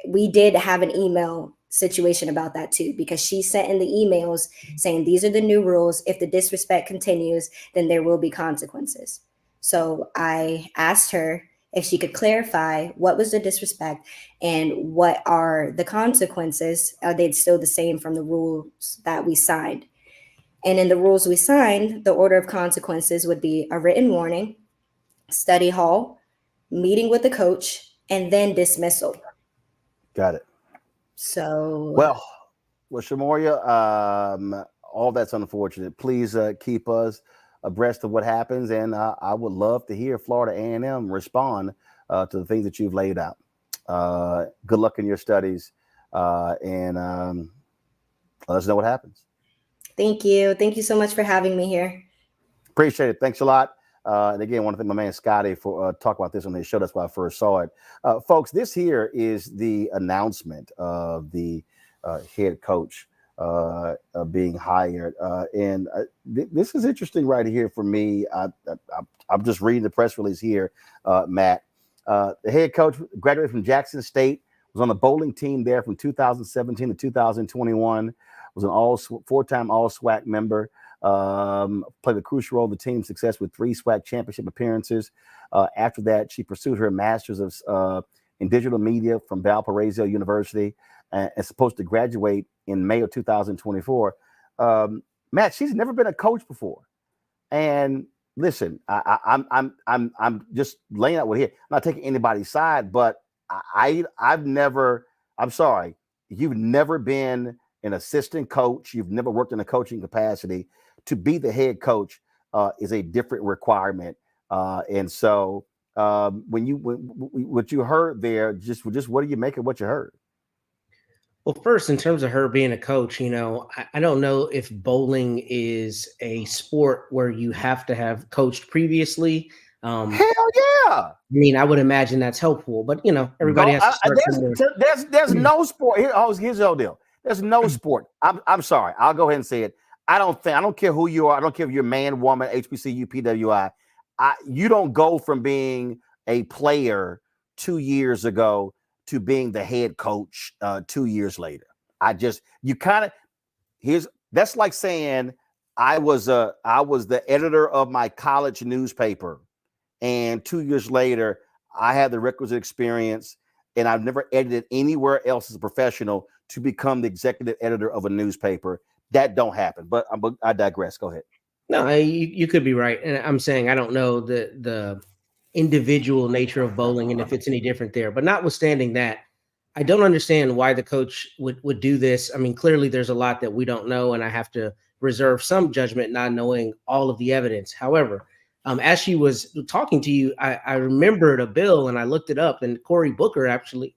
we did have an email situation about that too, because she sent in the emails saying these are the new rules. If the disrespect continues, then there will be consequences. So I asked her if she could clarify what was the disrespect and what are the consequences. Are they still the same from the rules that we signed? And in the rules we signed, the order of consequences would be a written warning, study hall, meeting with the coach, and then dismissal. Got it. So well, Shamoria, all that's unfortunate. Please keep us abreast of what happens, and I would love to hear Florida A&M respond to the things that you've laid out. Good luck in your studies, and let us know what happens. Thank you. Thank you so much for having me here. Appreciate it. Thanks a lot. And again, I want to thank my man Scotty for talking about this on his show. That's why I first saw it. Folks, this here is the announcement of the head coach being hired. And this is interesting right here for me. I'm just reading the press release here, Matt. The head coach graduated from Jackson State, was on the bowling team there from 2017 to 2021, was an four-time All-SWAC member. Played a crucial role in the team's success with 3 SWAC championship appearances. After that, she pursued her master's in digital media from Valparaiso University and is supposed to graduate in May of 2024. Matt, she's never been a coach before. And listen, I'm just laying out what here. I'm not taking anybody's side, but I'm sorry, you've never been an assistant coach. You've never worked in a coaching capacity. To be the head coach is a different requirement. And so what you heard there, just what do you make of what you heard? Well, first, in terms of her being a coach, I don't know if bowling is a sport where you have to have coached previously. Hell yeah. I mean, I would imagine that's helpful, but everybody has to start there's no sport. Here's the whole deal. There's no sport. I'm sorry. I'll go ahead and say it. I don't care who you are. I don't care if you're man, woman, HBCU, PWI. You don't go from being a player 2 years ago to being the head coach 2 years later. That's like saying I was the editor of my college newspaper, and 2 years later I had the requisite experience, and I've never edited anywhere else as a professional to become the executive editor of a newspaper. That don't happen. But I digress. Go ahead. No, you could be right. And I'm saying I don't know the individual nature of bowling and if it's any different there. But notwithstanding that, I don't understand why the coach would do this. I mean, clearly there's a lot that we don't know, and I have to reserve some judgment not knowing all of the evidence. However, as she was talking to you, I remembered a bill and I looked it up, and Cory Booker actually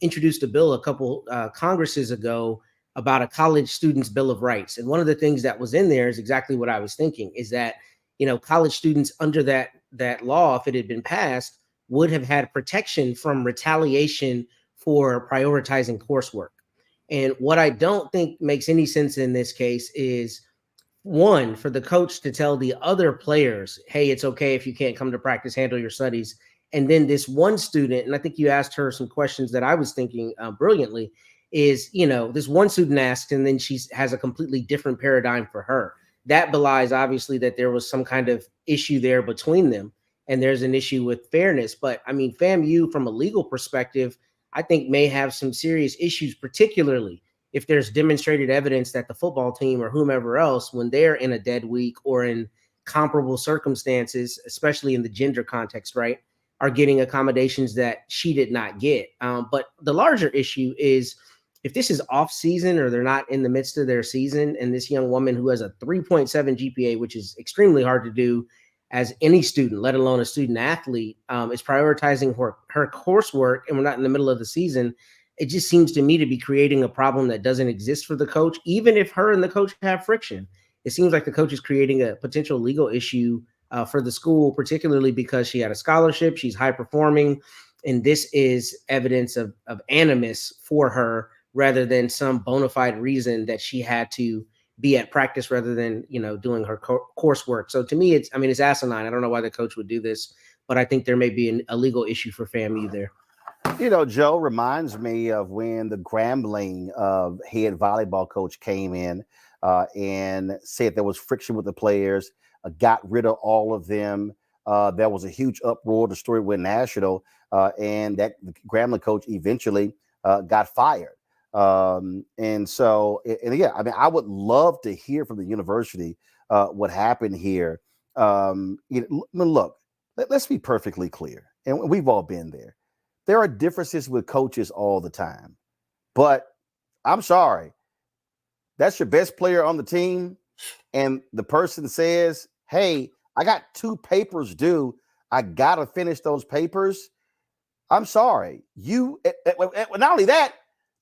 introduced a bill a couple Congresses ago about a college student's Bill of Rights. And one of the things that was in there is exactly what I was thinking, is that, college students under that law, if it had been passed, would have had protection from retaliation for prioritizing coursework. And what I don't think makes any sense in this case is, one, for the coach to tell the other players, hey, it's okay if you can't come to practice, handle your studies. And then this one student, and I think you asked her some questions that I was thinking brilliantly, is, this one student asked, and then she has a completely different paradigm for her. That belies, obviously, that there was some kind of issue there between them, and there's an issue with fairness. But I mean, FAMU, from a legal perspective, I think may have some serious issues, particularly if there's demonstrated evidence that the football team or whomever else, when they're in a dead week or in comparable circumstances, especially in the gender context, right, are getting accommodations that she did not get. But the larger issue is, if this is off season or they're not in the midst of their season, and this young woman who has a 3.7 GPA, which is extremely hard to do as any student, let alone a student athlete, is prioritizing her coursework, and we're not in the middle of the season, it just seems to me to be creating a problem that doesn't exist for the coach. Even if her and the coach have friction, it seems like the coach is creating a potential legal issue for the school, particularly because she had a scholarship, she's high performing, and this is evidence of animus for her rather than some bona fide reason that she had to be at practice rather than, doing her coursework. So to me, it's asinine. I don't know why the coach would do this, but I think there may be a legal issue for FAMU there. Joe reminds me of when the Grambling head volleyball coach came in and said there was friction with the players, got rid of all of them. There was a huge uproar. The story went national, and that Grambling coach eventually got fired. I would love to hear from the university what happened here. Look, let's be perfectly clear, and we've all been there. There are differences with coaches all the time, but I'm sorry, that's your best player on the team, and the person says, hey, I got 2 papers due. I got to finish those papers. I'm sorry. Not only that,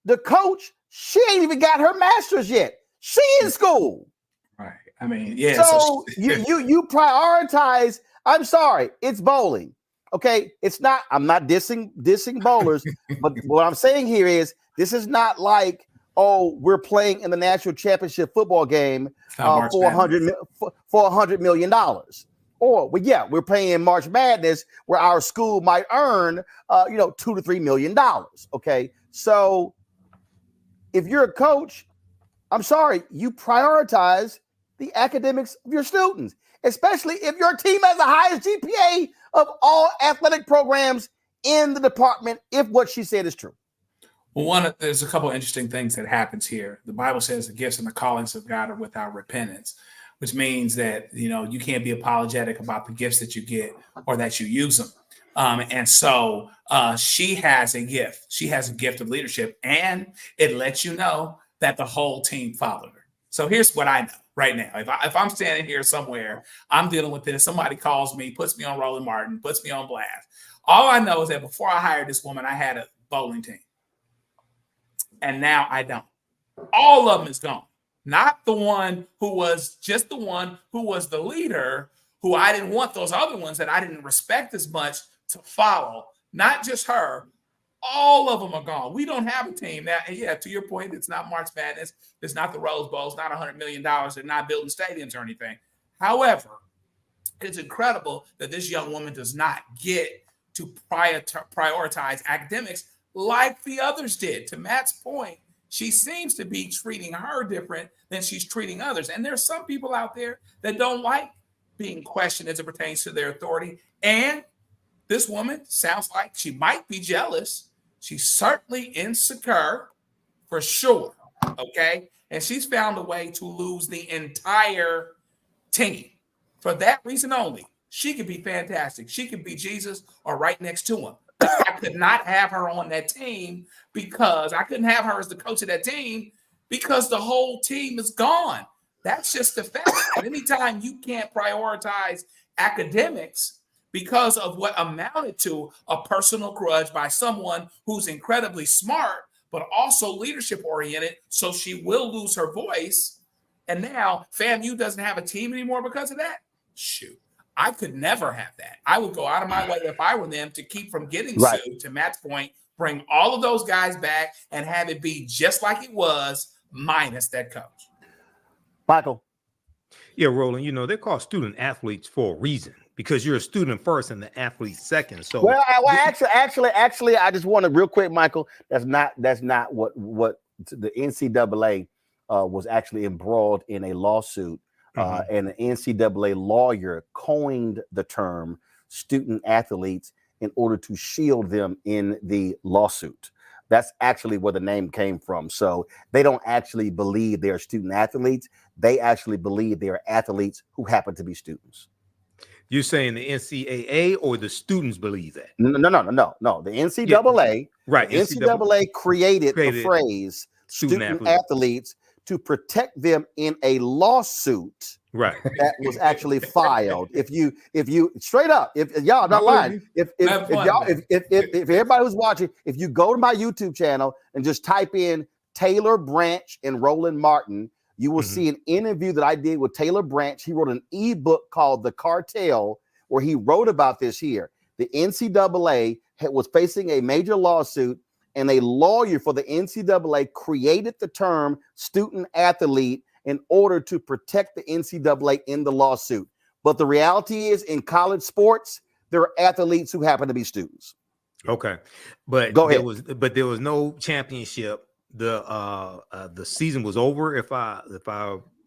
the coach, she ain't even got her master's yet. She in school. Right. I mean, yeah. So you prioritize. I'm sorry. It's bowling. Okay. It's not, I'm not dissing bowlers, but what I'm saying here is this is not like, oh, we're playing in the national championship football game for $100 million. Or, we're playing in March Madness where our school might earn, $2 to $3 million. Okay. So if you're a coach, I'm sorry, you prioritize the academics of your students, especially if your team has the highest GPA of all athletic programs in the department, if what she said is true. Well, there's a couple of interesting things that happens here. The Bible says the gifts and the callings of God are without repentance, which means that, you can't be apologetic about the gifts that you get or that you use them. And so she has a gift. She has a gift of leadership, and it lets you know that the whole team followed her. So here's what I know right now. If I'm standing here somewhere, I'm dealing with this, somebody calls me, puts me on Roland Martin, puts me on blast. All I know is that before I hired this woman, I had a bowling team. And now I don't. All of them is gone. Not the one who was just the one who was the leader, who I didn't want those other ones that I didn't respect as much to follow. Not just her. All of them are gone. We don't have a team now. And yeah, to your point, it's not March Madness. It's not the Rose Bowl. It's not $100 million. They're not building stadiums or anything. However, it's incredible that this young woman does not get to prioritize academics like the others did. To Matt's point, she seems to be treating her different than she's treating others. And there's some people out there that don't like being questioned as it pertains to their authority. And this woman sounds like she might be jealous. She's certainly insecure, for sure, okay? And she's found a way to lose the entire team. For that reason only, she could be fantastic. She could be Jesus or right next to him. I could not have her on that team because I couldn't have her as the coach of that team because the whole team is gone. That's just the fact. And anytime you can't prioritize academics because of what amounted to a personal grudge by someone who's incredibly smart, but also leadership oriented, so she will lose her voice. And now FAMU doesn't have a team anymore because of that. Shoot. I could never have that. I would go out of my way if I were them to keep from getting sued. To Matt's point, bring all of those guys back and have it be just like it was, minus that coach. Michael. Yeah, Roland, they're called student athletes for a reason because you're a student first and the athlete second. So actually, I just want to real quick, Michael. That's not what the NCAA was actually embroiled in a lawsuit. And an NCAA lawyer coined the term student athletes in order to shield them in the lawsuit. That's actually where the name came from. So they don't actually believe they're student athletes. They actually believe they're athletes who happen to be students. You're saying the NCAA or the students believe that? No. The NCAA, right? NCAA created the phrase student athletes to protect them in a lawsuit right that was actually filed. If you straight up, if y'all not lying, if everybody who's watching, if you go to my YouTube channel and just type in Taylor Branch and Roland Martin, you will see an interview that I did with Taylor Branch. He wrote an ebook called The Cartel, where he wrote about this here. The NCAA was facing a major lawsuit, and a lawyer for the NCAA created the term student athlete in order to protect the NCAA in the lawsuit. But the reality is, in college sports, there are athletes who happen to be students. Okay, but Go ahead. There was no championship. The season was over. If I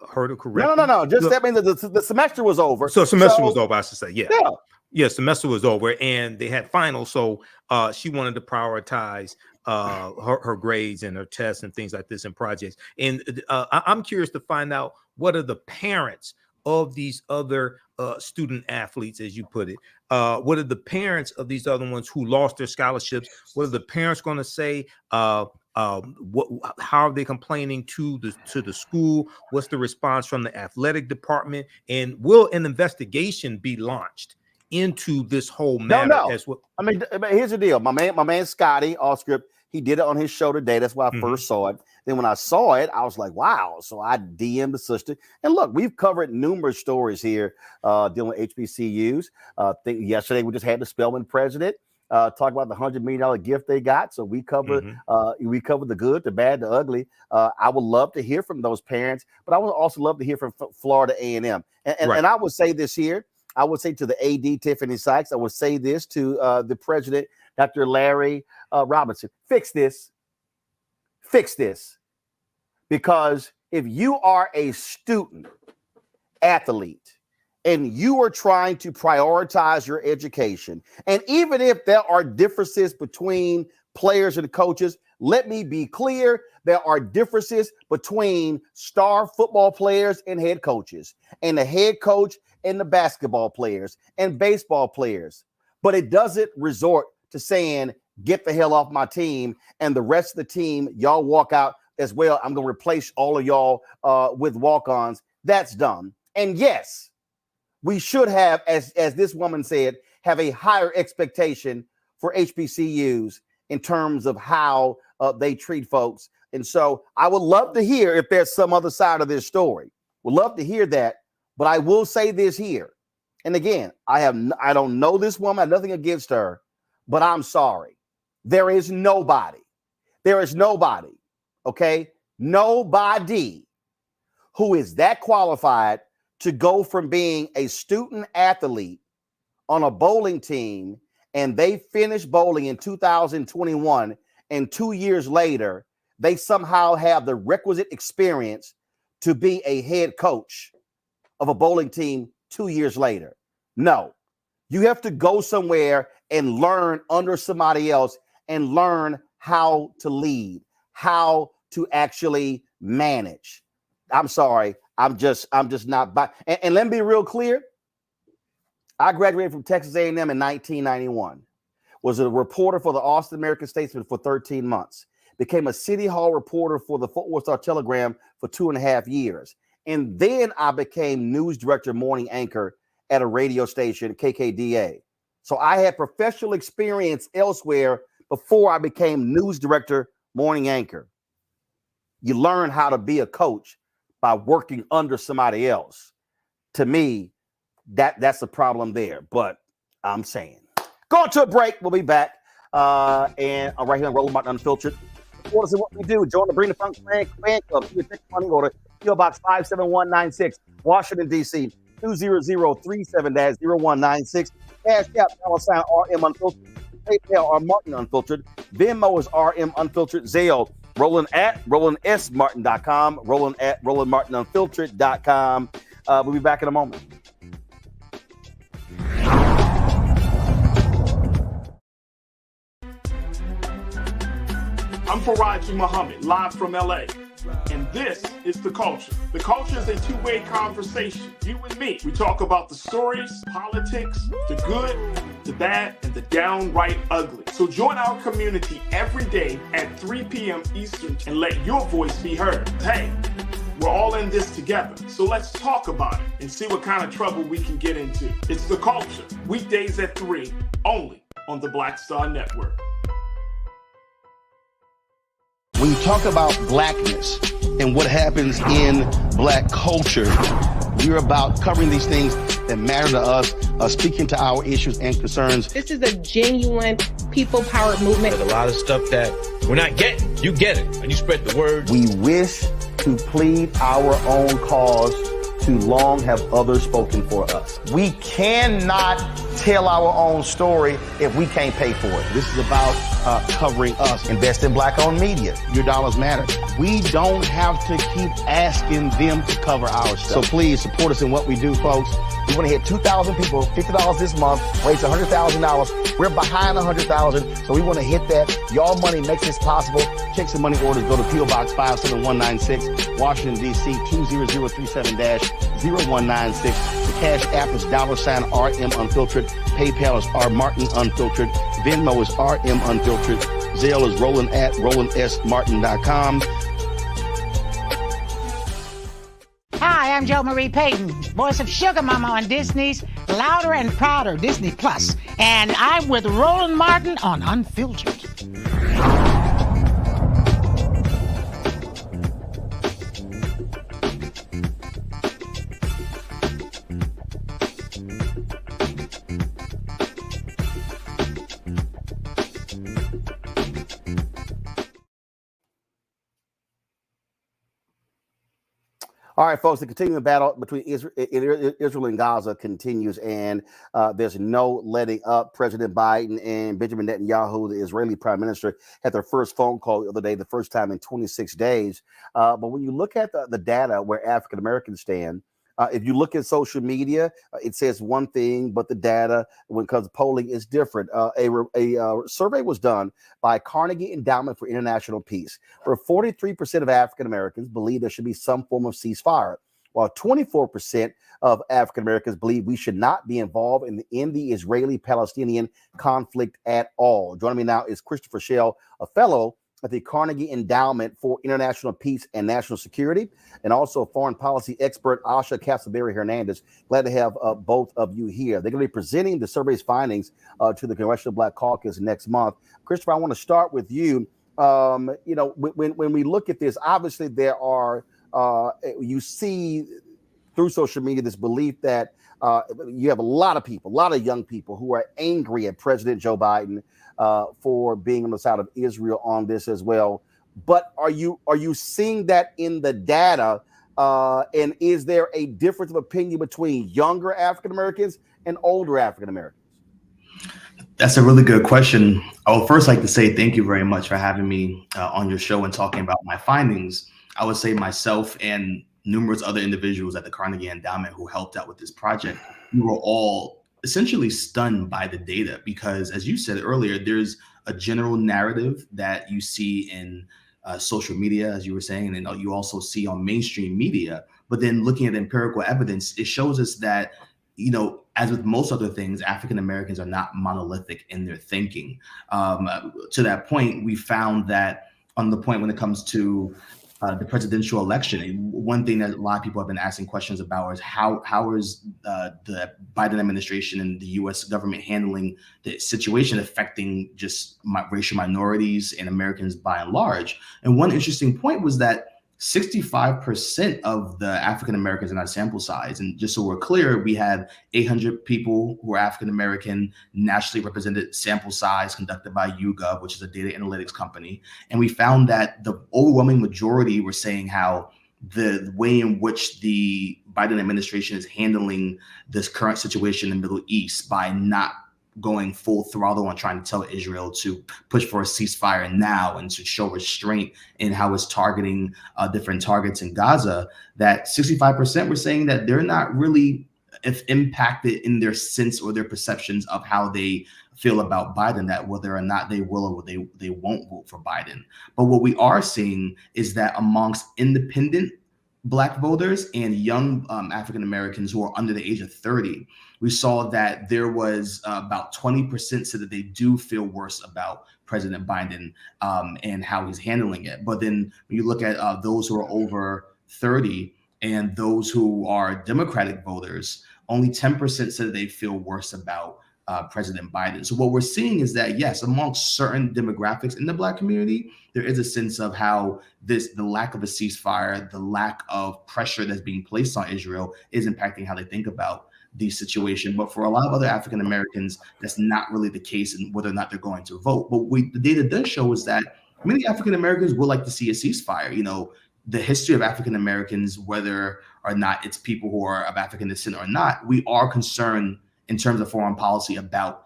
heard it correctly. No. Just that means the semester was over. So semester was over. I should say, yeah. Semester was over, and they had finals. So she wanted to prioritize her grades and her tests and things like this and projects. And I'm curious to find out, what are the parents of these other student athletes, as you put it? What are the parents of these other ones who lost their scholarships? What are the parents going to say? How are they complaining to the school? What's the response from the athletic department? And will an investigation be launched into this whole matter? No. As well? I mean, here's the deal. My man Scotty Allscript, he did it on his show today. That's why I first saw it. Then when I saw it, I was like, wow. So I DM'd the sister. And look, we've covered numerous stories here dealing with HBCUs. Yesterday, we just had the Spelman president talk about the $100 million gift they got. So we covered the good, the bad, the ugly. I would love to hear from those parents, but I would also love to hear from Florida A&M. And I would say this here. I would say to the AD, Tiffany Sykes, I would say this to the president, Dr. Larry Robinson, fix this. Because if you are a student athlete and you are trying to prioritize your education, and even if there are differences between players and coaches, let me be clear, there are differences between star football players and head coaches, and the head coach and the basketball players and baseball players. But it doesn't resort to saying, get the hell off my team, and the rest of the team, y'all walk out as well. I'm going to replace all of y'all with walk-ons. That's dumb. And yes, we should have, as this woman said, have a higher expectation for HBCUs in terms of how they treat folks. And so I would love to hear if there's some other side of this story. Would love to hear that. But I will say this here. And again, I don't know this woman, I have nothing against her, but I'm sorry. There is nobody, okay? Nobody who is that qualified to go from being a student athlete on a bowling team, and they finish bowling in 2021, and 2 years later, they somehow have the requisite experience to be a head coach of a bowling team 2 years later. No, you have to go somewhere and learn under somebody else and learn how to lead, how to actually manage. I'm sorry. I'm just not by. And let me be real clear. I graduated from Texas A&M in 1991, was a reporter for the Austin American Statesman for 13 months, became a City Hall reporter for the Fort Worth Star-Telegram for 2.5 years. And then I became news director, morning anchor at a radio station, KKDA. So I had professional experience elsewhere before I became news director, morning anchor. You learn how to be a coach by working under somebody else. To me, that's a problem there. But I'm saying, going to a break. We'll be back. And right here on Roland Martin Unfiltered. What is what we do? Join the Bring the Funk fan club. You can take money order. PO Box 57196, Washington, D.C. 20037-0196. Cash App, $RM Unfiltered. PayPal, R Martin Unfiltered. Venmo is RM Unfiltered. Zelle, Roland at RolandSMartin.com. Roland at RolandMartinUnfiltered.com. We'll be back in a moment. I'm Faraji Muhammad, live from LA. And this is The Culture. The Culture is a two-way conversation. You and me. We talk about the stories, politics, the good, the bad, and the downright ugly. So join our community every day at 3 p.m. Eastern and let your voice be heard. Hey, in this together. So let's talk about it and see what kind of trouble we can get into. It's The Culture, weekdays at 3, only on the Black Star Network. When you talk about blackness and what happens in black culture, we're about covering these things that matter to us, speaking to our issues and concerns. This is a genuine people-powered movement. There's a lot of stuff that we're not getting. You get it, and you spread the word. We wish to plead our own cause. Too long have others spoken for us. We cannot tell our own story if we can't pay for it. This is about covering us. Invest in black-owned media. Your dollars matter. We don't have to keep asking them to cover our stuff. So please support us in what we do, folks. We want to hit 2,000 people, $50 this month, raise $100,000. We're behind 100,000, so we want to hit that. Y'all money makes this possible. Check some money orders. Go to P.O. Box 57196, Washington, D.C. 20037-0196. The Cash App is $RM Unfiltered. PayPal is R Martin Unfiltered. Venmo is RM Unfiltered. Zelle is Roland at RolandSMartin.com. Hi, I'm Jo Marie Payton, voice of Sugar Mama on Disney's Louder and Prouder Disney Plus, and I'm with Roland Martin on Unfiltered. All right, folks, the continuing battle between Israel and Gaza continues, and there's no letting up. President Biden and Benjamin Netanyahu, the Israeli prime minister, had their first phone call the other day, the first time in 26 days. But when you look at the data where African Americans stand, if you look at social media, it says one thing, but the data, when it comes to polling, is different. A survey was done by Carnegie Endowment for International Peace, where 43% of African Americans believe there should be some form of ceasefire, while 24% of African Americans believe we should not be involved in the Israeli-Palestinian conflict at all. Joining me now is Christopher Schell, a fellow at the Carnegie Endowment for International Peace and National Security, and also foreign policy expert Asha Castleberry Hernandez. Glad to have both of you here. They're going to be presenting the survey's findings to the Congressional Black Caucus next month. Christopher, I want to start with you. When we look at this, obviously there are, you see through social media this belief that you have a lot of people, a lot of young people who are angry at President Joe Biden for being on the side of Israel on this as well. But are you seeing that in the data? And is there a difference of opinion between younger African Americans and older African Americans? That's a really good question. I would first like to say thank you very much for having me on your show and talking about my findings. I would say myself and numerous other individuals at the Carnegie Endowment who helped out with this project, we were all essentially stunned by the data because, as you said earlier, there's a general narrative that you see in social media, as you were saying, and you also see on mainstream media. But then looking at empirical evidence, it shows us that, as with most other things, African Americans are not monolithic in their thinking. To that point, we found that on the point when it comes to the presidential election, one thing that a lot of people have been asking questions about is how is the Biden administration and the U.S. government handling the situation affecting just racial minorities and Americans by and large. And one interesting point was that 65% of the African Americans in our sample size, and just so we're clear, we had 800 people who are African American, nationally represented sample size conducted by YouGov, which is a data analytics company. And we found that the overwhelming majority were saying how the way in which the Biden administration is handling this current situation in the Middle East by not going full throttle on trying to tell Israel to push for a ceasefire now and to show restraint in how it's targeting different targets in Gaza, that 65% were saying that they're not really impacted in their sense or their perceptions of how they feel about Biden, that whether or not they will or they won't vote for Biden. But what we are seeing is that amongst independent Black voters and young African Americans who are under the age of 30, we saw that there was about 20% said that they do feel worse about President Biden and how he's handling it. But then when you look at those who are over 30, And those who are Democratic voters, only 10% said they feel worse about President Biden. So what we're seeing is that, yes, amongst certain demographics in the Black community, there is a sense of how the lack of a ceasefire, the lack of pressure that's being placed on Israel is impacting how they think about the situation. But for a lot of other African Americans, that's not really the case, and whether or not they're going to vote. But the data does show is that many African Americans would like to see a ceasefire. You know, the history of African Americans, whether or not it's people who are of African descent or not, we are concerned in terms of foreign policy about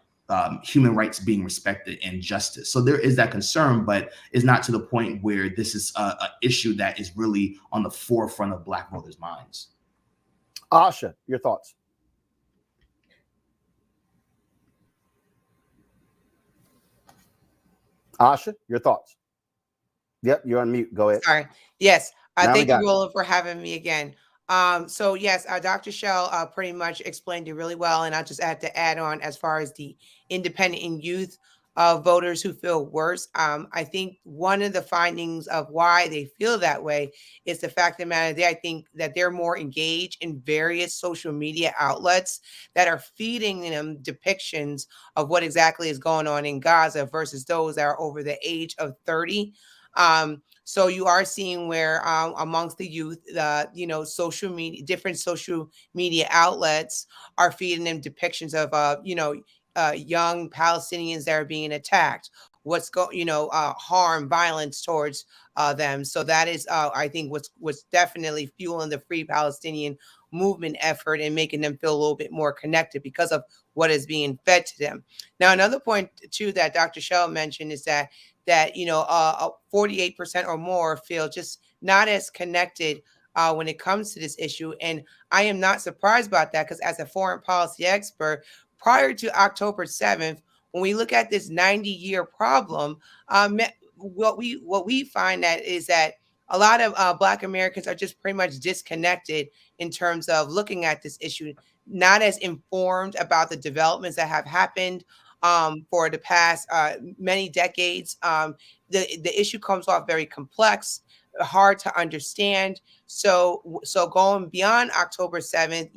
human rights being respected and justice. So there is that concern, but it's not to the point where this is an issue that is really on the forefront of Black voters' minds. Asha, your thoughts? Asha, your thoughts? Yep, you're on mute. Go ahead. Sorry. Yes. Thank you, it. Roland, for having me again. So yes, Dr. Shell pretty much explained it really well, and I just had to add on as far as the independent and youth voters who feel worse. I think one of the findings of why they feel that way is the fact of the matter. I think that they're more engaged in various social media outlets that are feeding them depictions of what exactly is going on in Gaza versus those that are over the age of 30. So you are seeing where amongst the youth, social media, different social media outlets are feeding them depictions of, young Palestinians that are being attacked. Harm, violence towards them. So that is, I think, what's definitely fueling the Free Palestinian movement effort and making them feel a little bit more connected because of what is being fed to them. Now, another point too that Dr. Shell mentioned is that 48% or more feel just not as connected when it comes to this issue. And I am not surprised about that, because as a foreign policy expert, prior to October 7th, when we look at this 90-year problem, what we find that is that a lot of Black Americans are just pretty much disconnected in terms of looking at this issue, not as informed about the developments that have happened for the past many decades. The issue comes off very complex, hard to understand. So going beyond October 7th,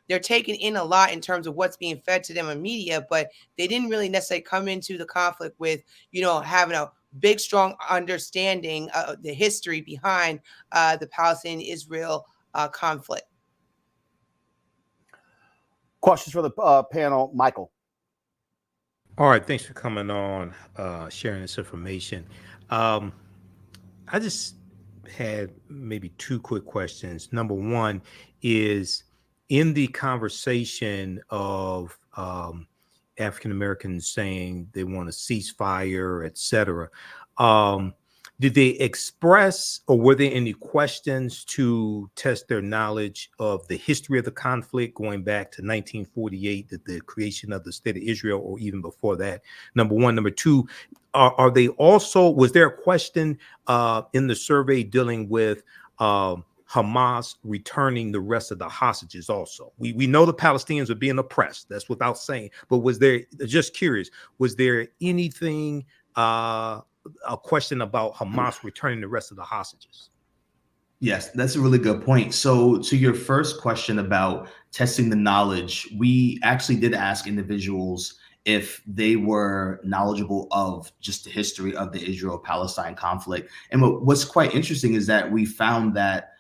they're taking in a lot in terms of what's being fed to them in media, but they didn't really necessarily come into the conflict with, having a big, strong understanding of the history behind the Palestinian-Israel conflict. Questions for the panel, Michael? All right, thanks for coming on, sharing this information. I just had maybe two quick questions. Number one is, in the conversation of African Americans saying they want a ceasefire, et cetera, did they express, or were there any questions to test their knowledge of the history of the conflict going back to 1948, the creation of the state of Israel, or even before that? Number one. Number two, are they also, was there a question in the survey dealing with Hamas returning the rest of the hostages also? We know the Palestinians are being oppressed, that's without saying, but was there, just curious, was there anything, a question about Hamas returning the rest of the hostages? Yes, that's a really good point. So to your first question about testing the knowledge, we actually did ask individuals if they were knowledgeable of just the history of the Israel-Palestine conflict. And what's quite interesting is that we found that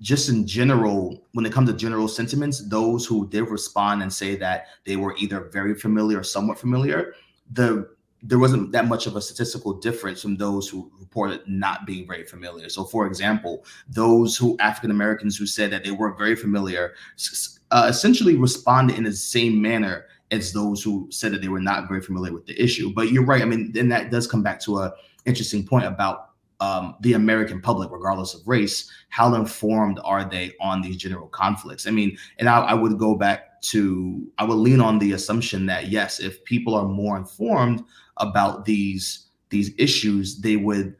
just in general, when it comes to general sentiments, those who did respond and say that they were either very familiar or somewhat familiar, there wasn't that much of a statistical difference from those who reported not being very familiar. So for example, those African Americans who said that they weren't very familiar essentially responded in the same manner as those who said that they were not very familiar with the issue. But you're right. I mean, then that does come back to an interesting point about the American public, regardless of race. How informed are they on these general conflicts? I mean, and I would go back to, I would lean on the assumption that, yes, if people are more informed about these issues, they would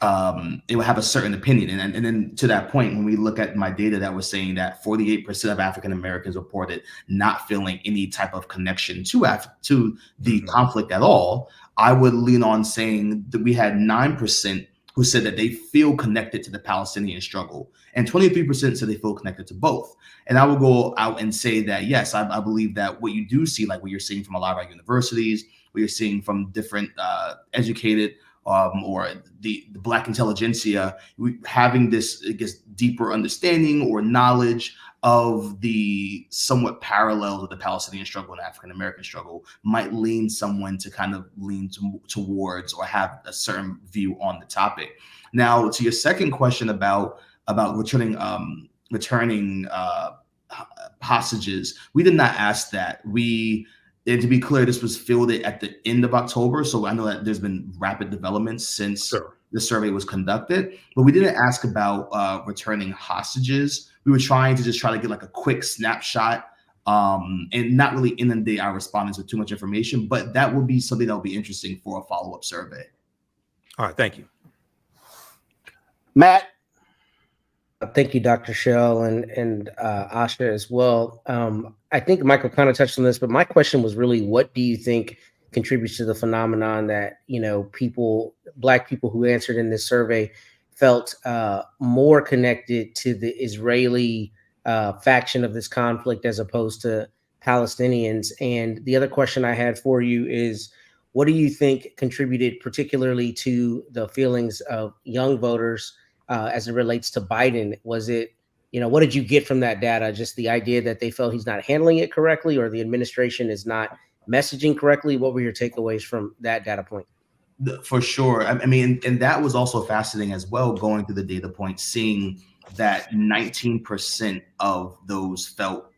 have a certain opinion. And then to that point, when we look at my data that was saying that 48% of African Americans reported not feeling any type of connection to the conflict at all, I would lean on saying that we had 9% who said that they feel connected to the Palestinian struggle, and 23% said they feel connected to both. And I will go out and say that, yes, I believe that what you do see, like what you're seeing from a lot of our universities, what you're seeing from different educated or the Black intelligentsia, having this, I guess, deeper understanding or knowledge of the somewhat parallels of the Palestinian struggle and African American struggle might lean someone to kind of lean towards or have a certain view on the topic. Now, to your second question about returning hostages, we did not ask that. And to be clear, this was fielded at the end of October, so I know that there's been rapid developments since the survey was conducted, but we didn't ask about returning hostages. We were trying to just try to get like a quick snapshot and not really inundate our respondents with too much information, but that would be something that would be interesting for a follow-up survey. All right, thank you. Matt. Thank you, Dr. Shell and Asha as well. I think Michael kind of touched on this, but my question was really, what do you think contributes to the phenomenon that, Black people who answered in this survey felt more connected to the Israeli faction of this conflict as opposed to Palestinians? And the other question I had for you is, what do you think contributed particularly to the feelings of young voters as it relates to Biden? Was it, what did you get from that data? Just the idea that they felt he's not handling it correctly, or the administration is not messaging correctly? What were your takeaways from that data point? For sure. I mean, and that was also fascinating as well, going through the data points, seeing that 19% of those felt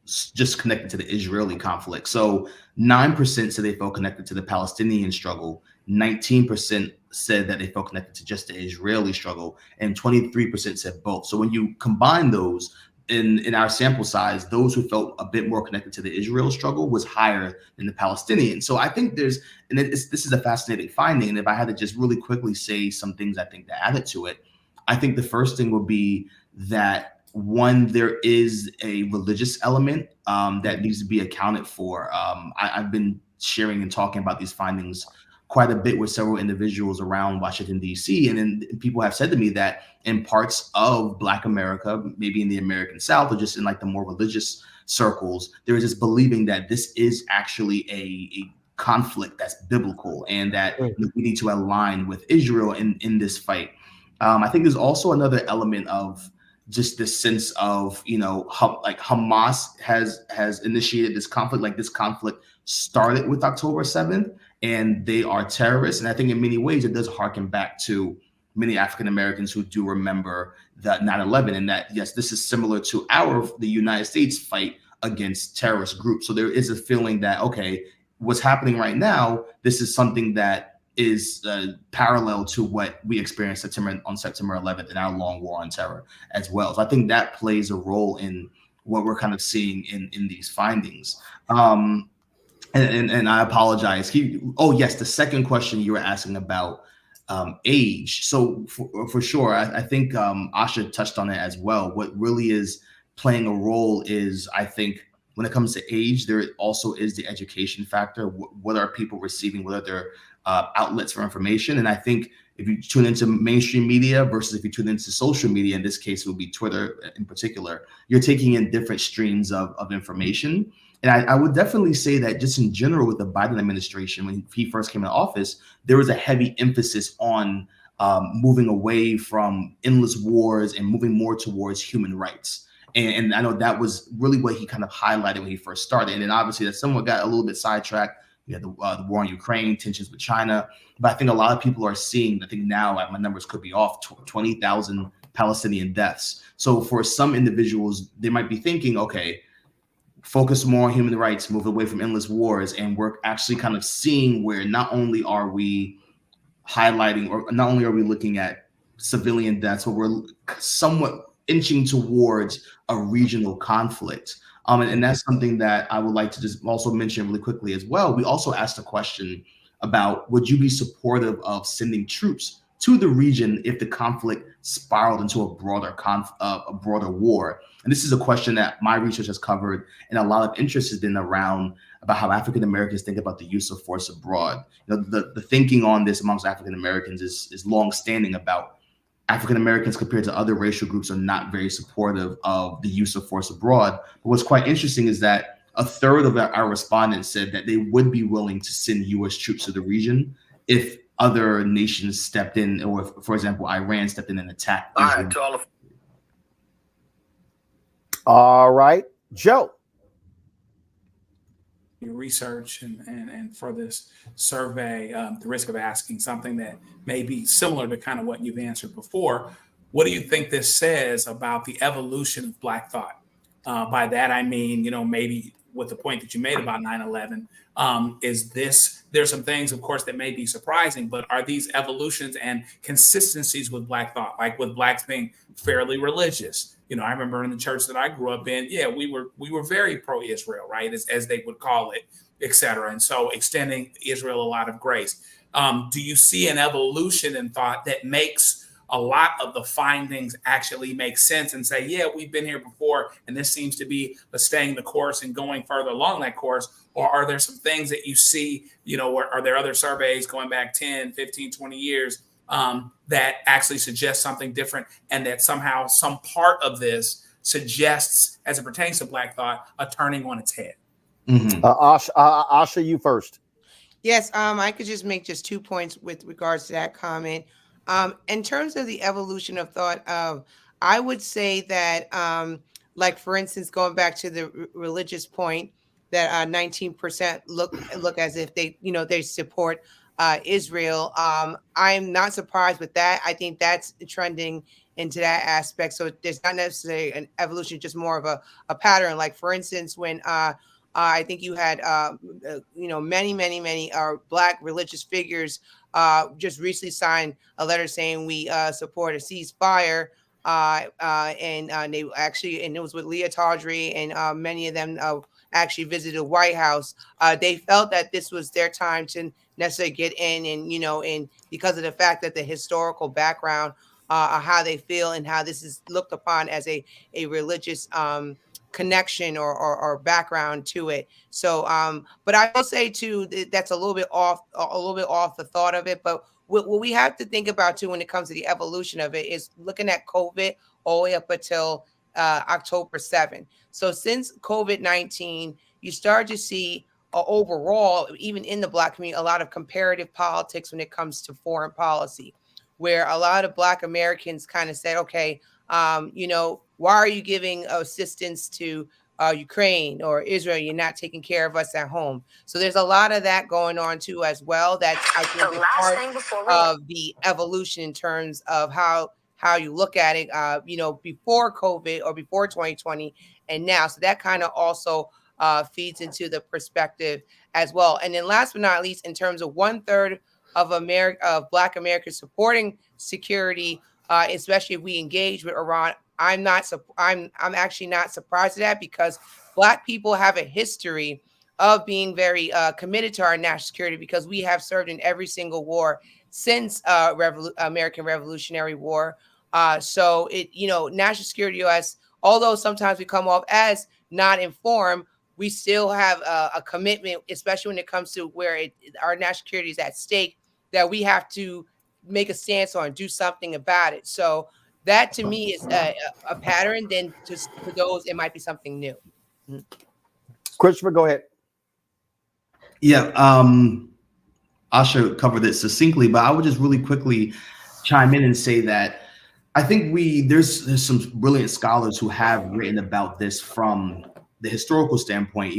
just connected to the Israeli conflict. So 9% said they felt connected to the Palestinian struggle. 19% said that they felt connected to just the Israeli struggle, and 23% said both. So when you combine those in our sample size, those who felt a bit more connected to the Israel struggle was higher than the Palestinian. So I think this is a fascinating finding. And if I had to just really quickly say some things I think that added to it, I think the first thing would be that, one, there is a religious element that needs to be accounted for. I've been sharing and talking about these findings quite a bit with several individuals around Washington, D.C. And then people have said to me that in parts of Black America, maybe in the American South, or just in like the more religious circles, there is this believing that this is actually a conflict that's biblical, and that we need to align with Israel in this fight. I think there's also another element of just this sense of, like Hamas has initiated this conflict. Like, this conflict started with October 7th, and they are terrorists. And I think in many ways it does harken back to many African Americans who do remember that 9/11, and that, yes, this is similar to the United States fight against terrorist groups. So there is a feeling that, okay, what's happening right now, this is something that is parallel to what we experienced on September 11th in our long war on terror as well. So I think that plays a role in what we're kind of seeing in these findings. And I apologize. Yes, the second question you were asking about age. So for sure, I think Asha touched on it as well. What really is playing a role is, I think, when it comes to age, there also is the education factor. What are people receiving? What are their outlets for information? And I think if you tune into mainstream media versus if you tune into social media, in this case, it would be Twitter in particular, you're taking in different streams of information. And I would definitely say that just in general with the Biden administration, when he first came into office, there was a heavy emphasis on moving away from endless wars and moving more towards human rights. And I know that was really what he kind of highlighted when he first started. And then obviously that somewhat got a little bit sidetracked. We had the war in Ukraine, tensions with China. But I think a lot of people are seeing, I think now my numbers could be off, 20,000 Palestinian deaths. So for some individuals, they might be thinking, okay, focus more on human rights, move away from endless wars. And we're actually kind of seeing where not only are we highlighting, or not only are we looking at civilian deaths, but we're somewhat inching towards a regional conflict. And that's something that I would like to just also mention really quickly as well. We also asked a question about, would you be supportive of sending troops to the region if the conflict spiraled into a broader war. And this is a question that my research has covered, and a lot of interest has been around about how African Americans think about the use of force abroad. The thinking on this amongst African Americans is long-standing about African Americans compared to other racial groups are not very supportive of the use of force abroad. But what's quite interesting is that a third of our respondents said that they would be willing to send U.S. troops to the region if other nations stepped in, or if, for example, Iran stepped in and attacked Israel. All right, Joe. Research and for this survey, the risk of asking something that may be similar to kind of what you've answered before. What do you think this says about the evolution of Black thought? By that, I mean, maybe with the point that you made about 9/11, there's some things, of course, that may be surprising, but are these evolutions and consistencies with Black thought, like with Blacks being fairly religious? I remember in the church that I grew up in, we were very pro-Israel, right, as they would call it, et cetera. And so extending Israel a lot of grace. Do you see an evolution in thought that makes a lot of the findings actually make sense and say, yeah, we've been here before, and this seems to be staying the course and going further along that course? Or are there some things that you see, or are there other surveys going back 10, 15, 20 years that actually suggest something different, and that somehow some part of this suggests, as it pertains to Black thought, a turning on its head? Asha, you first. Yes, I could just make just 2 points with regards to that comment. In terms of the evolution of thought, I would say that, like, for instance, going back to the religious point, that 19% look as if they support Israel. I'm not surprised with that. I think that's trending into that aspect. So there's not necessarily an evolution, just more of a pattern. Like, for instance, when I think you had many Black religious figures just recently signed a letter saying we support a ceasefire, and they actually, and it was with Leah Tawdry, and many of them actually visited the White House. They felt that this was their time to necessarily get in, and because of the fact that the historical background, how they feel and how this is looked upon as a religious connection or background to it. So, but I will say too, that's a little bit off the thought of it. But what we have to think about too, when it comes to the evolution of it, is looking at COVID all the way up until October 7th. So since COVID-19, you start to see overall, even in the Black community, a lot of comparative politics when it comes to foreign policy, where a lot of Black Americans kind of said, okay, why are you giving assistance to Ukraine or Israel? You're not taking care of us at home. So there's a lot of that going on too, as well. That's, I think, part of the evolution in terms of how you look at it, before COVID or before 2020 and now. So that kind of also feeds into the perspective as well. And then last but not least, in terms of 1/3 of Black Americans supporting security, especially if we engage with Iran, I'm actually not surprised at that, because Black people have a history of being very committed to our national security, because we have served in every single war since American Revolutionary War. So national security U.S., although sometimes we come off as not informed, we still have a commitment, especially when it comes to where our national security is at stake, that we have to make a stance on, do something about it. So that to me is a pattern. Then to those, it might be something new. Christopher, go ahead. Yeah, Asha covered it succinctly, but I would just really quickly chime in and say that I think there's some brilliant scholars who have written about this from the historical standpoint.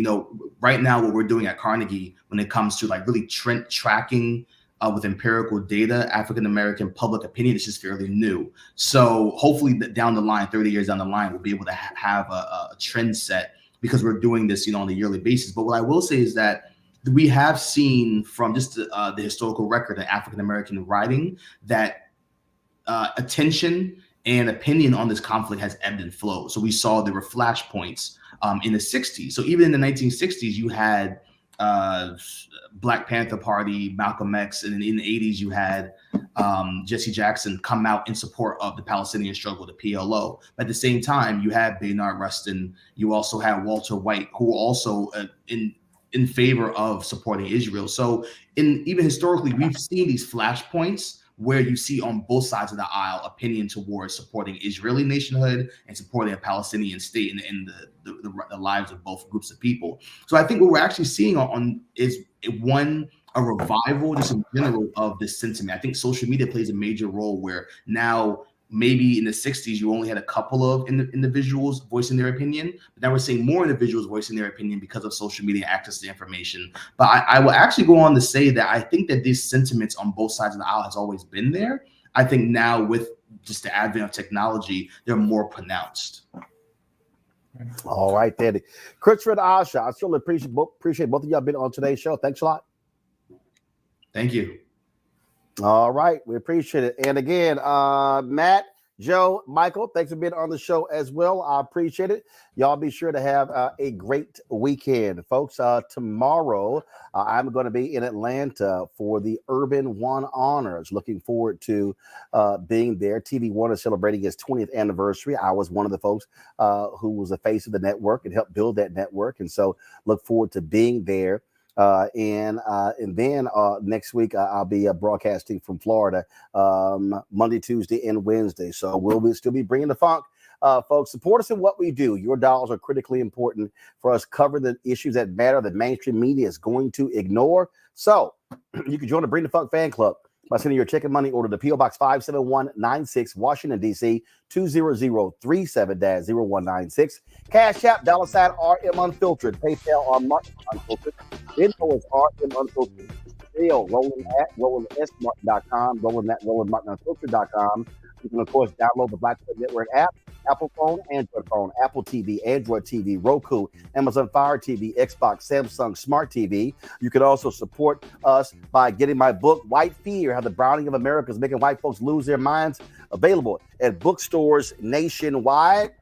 Right now what we're doing at Carnegie when it comes to like really trend tracking with empirical data, African-American public opinion is just fairly new. So hopefully down the line, 30 years down the line, we'll be able to have a trend set, because we're doing this, on a yearly basis. But what I will say is that we have seen from just the historical record in African-American writing that attention and opinion on this conflict has ebbed and flowed. So we saw there were flashpoints in the 60s. So even in the 1960s, you had Black Panther Party, Malcolm X, and in the 80s you had Jesse Jackson come out in support of the Palestinian struggle, the PLO. At the same time, you had Bayard Rustin. You also had Walter White, who were also in favor of supporting Israel. So even historically, we've seen these flashpoints where you see on both sides of the aisle opinion towards supporting Israeli nationhood and supporting a Palestinian state in the lives of both groups of people. So I think what we're actually seeing is a revival just in general of this sentiment. I think social media plays a major role where now maybe in the 60s, you only had a couple of individuals voicing their opinion, but now we're seeing more individuals voicing their opinion because of social media access to information. But I will actually go on to say that I think that these sentiments on both sides of the aisle has always been there. I think now with just the advent of technology, they're more pronounced. All right, Danny. Christopher and Asha, I certainly appreciate both of y'all being on today's show. Thanks a lot. Thank you. All right, we appreciate it. And again, Matt, Joe, Michael, thanks for being on the show as well. I appreciate it. Y'all be sure to have a great weekend, folks. Tomorrow, I'm going to be in Atlanta for the Urban One Honors. Looking forward to being there. TV One is celebrating its 20th anniversary. I was one of the folks who was the face of the network and helped build that network. And so look forward to being there. And then next week I'll be broadcasting from Florida Monday, Tuesday, and Wednesday. So we'll still be bringing the funk. Folks, support us in what we do. Your dollars are critically important for us covering the issues that matter that mainstream media is going to ignore. So you can join the Bring the Funk fan club by sending your check and money order to P.O. Box 57196, Washington, D.C., 20037-0196. Cash App, $RM Unfiltered. PayPal on Martin Unfiltered. Info is RM Unfiltered. Sale, rolling@rollingsmart.com, rolling@rollingmartinunfiltered.com. You can, of course, download the Black Star Network app, Apple phone, Android phone, Apple TV, Android TV, Roku, Amazon Fire TV, Xbox, Samsung Smart TV. You can also support us by getting my book, White Fear, How the Browning of America is Making White Folks Lose Their Minds, available at bookstores nationwide.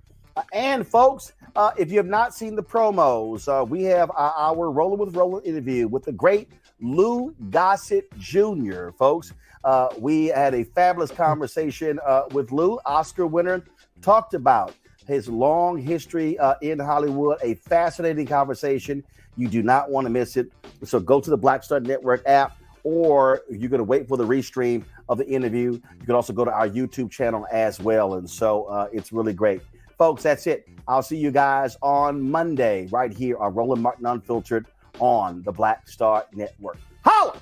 And folks, if you have not seen the promos, we have our Rolling with Roland interview with the great Lou Gossett Jr., folks. We had a fabulous conversation with Lou, Oscar winner, talked about his long history in Hollywood, a fascinating conversation. You do not want to miss it. So go to the Black Star Network app, or you're going to wait for the restream of the interview. You can also go to our YouTube channel as well. And so it's really great. Folks, that's it. I'll see you guys on Monday right here on Roland Martin Unfiltered on the Black Star Network. Holla!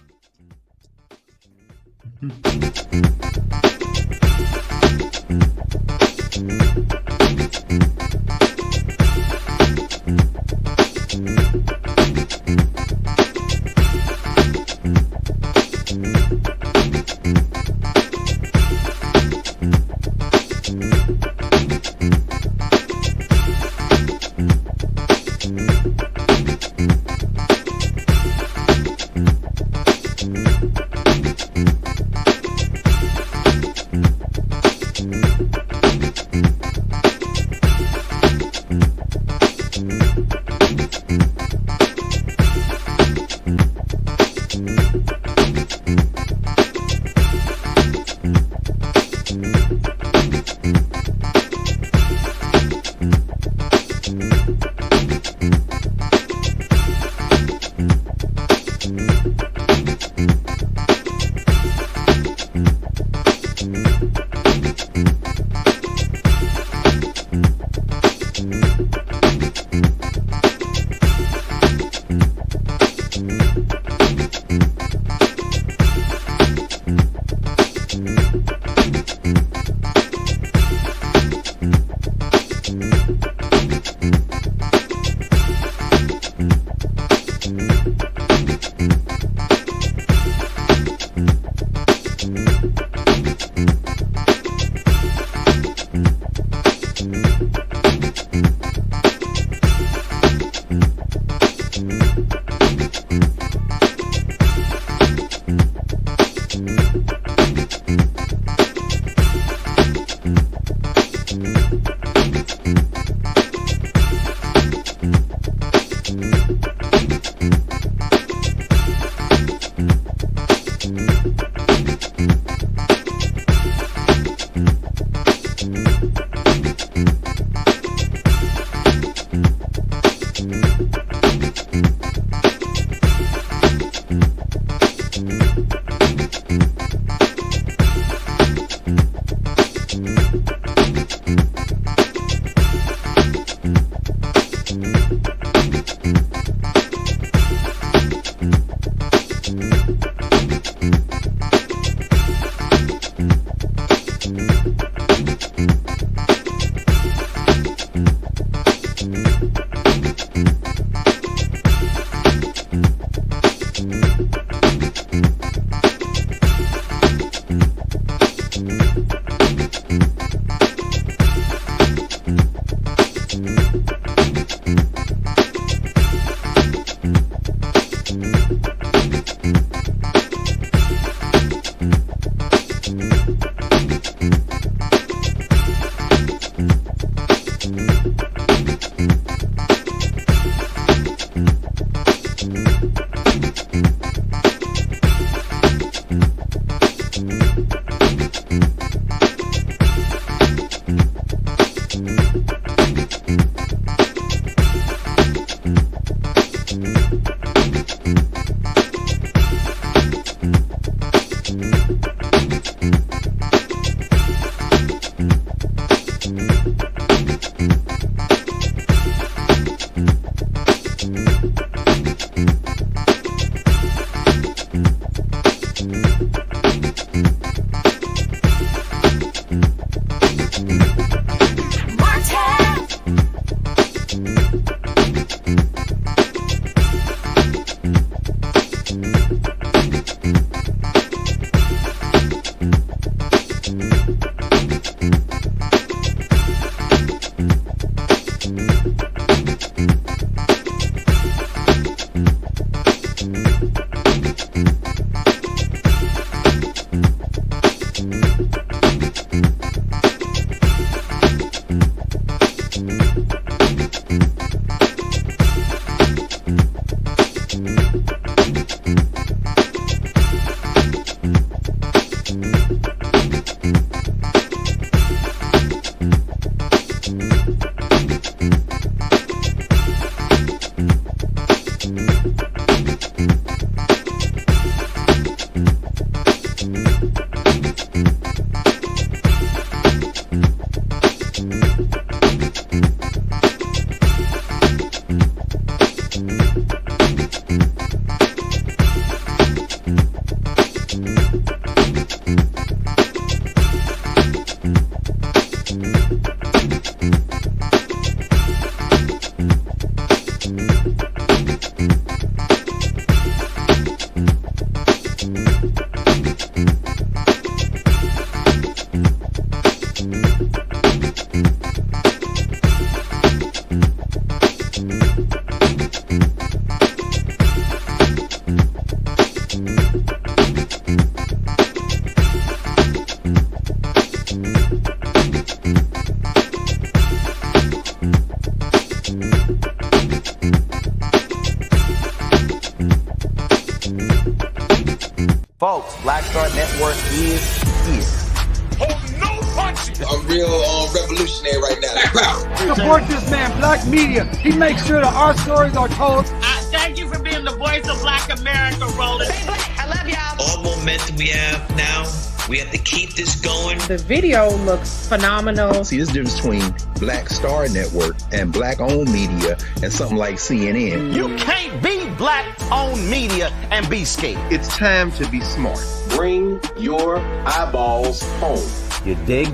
Folks, Black Star Network is here. I'm real revolutionary right now. Support this man, Black Media. He makes sure that our stories are told. Thank you for being the voice of Black America, Roland. I love y'all. All momentum we have now, we have to keep this going. The video looks phenomenal. See, there's a difference between Black Star Network and Black-owned media and something like CNN. You can't be Black-owned media and be scared. It's time to be smart. Bring your eyeballs home. You dig?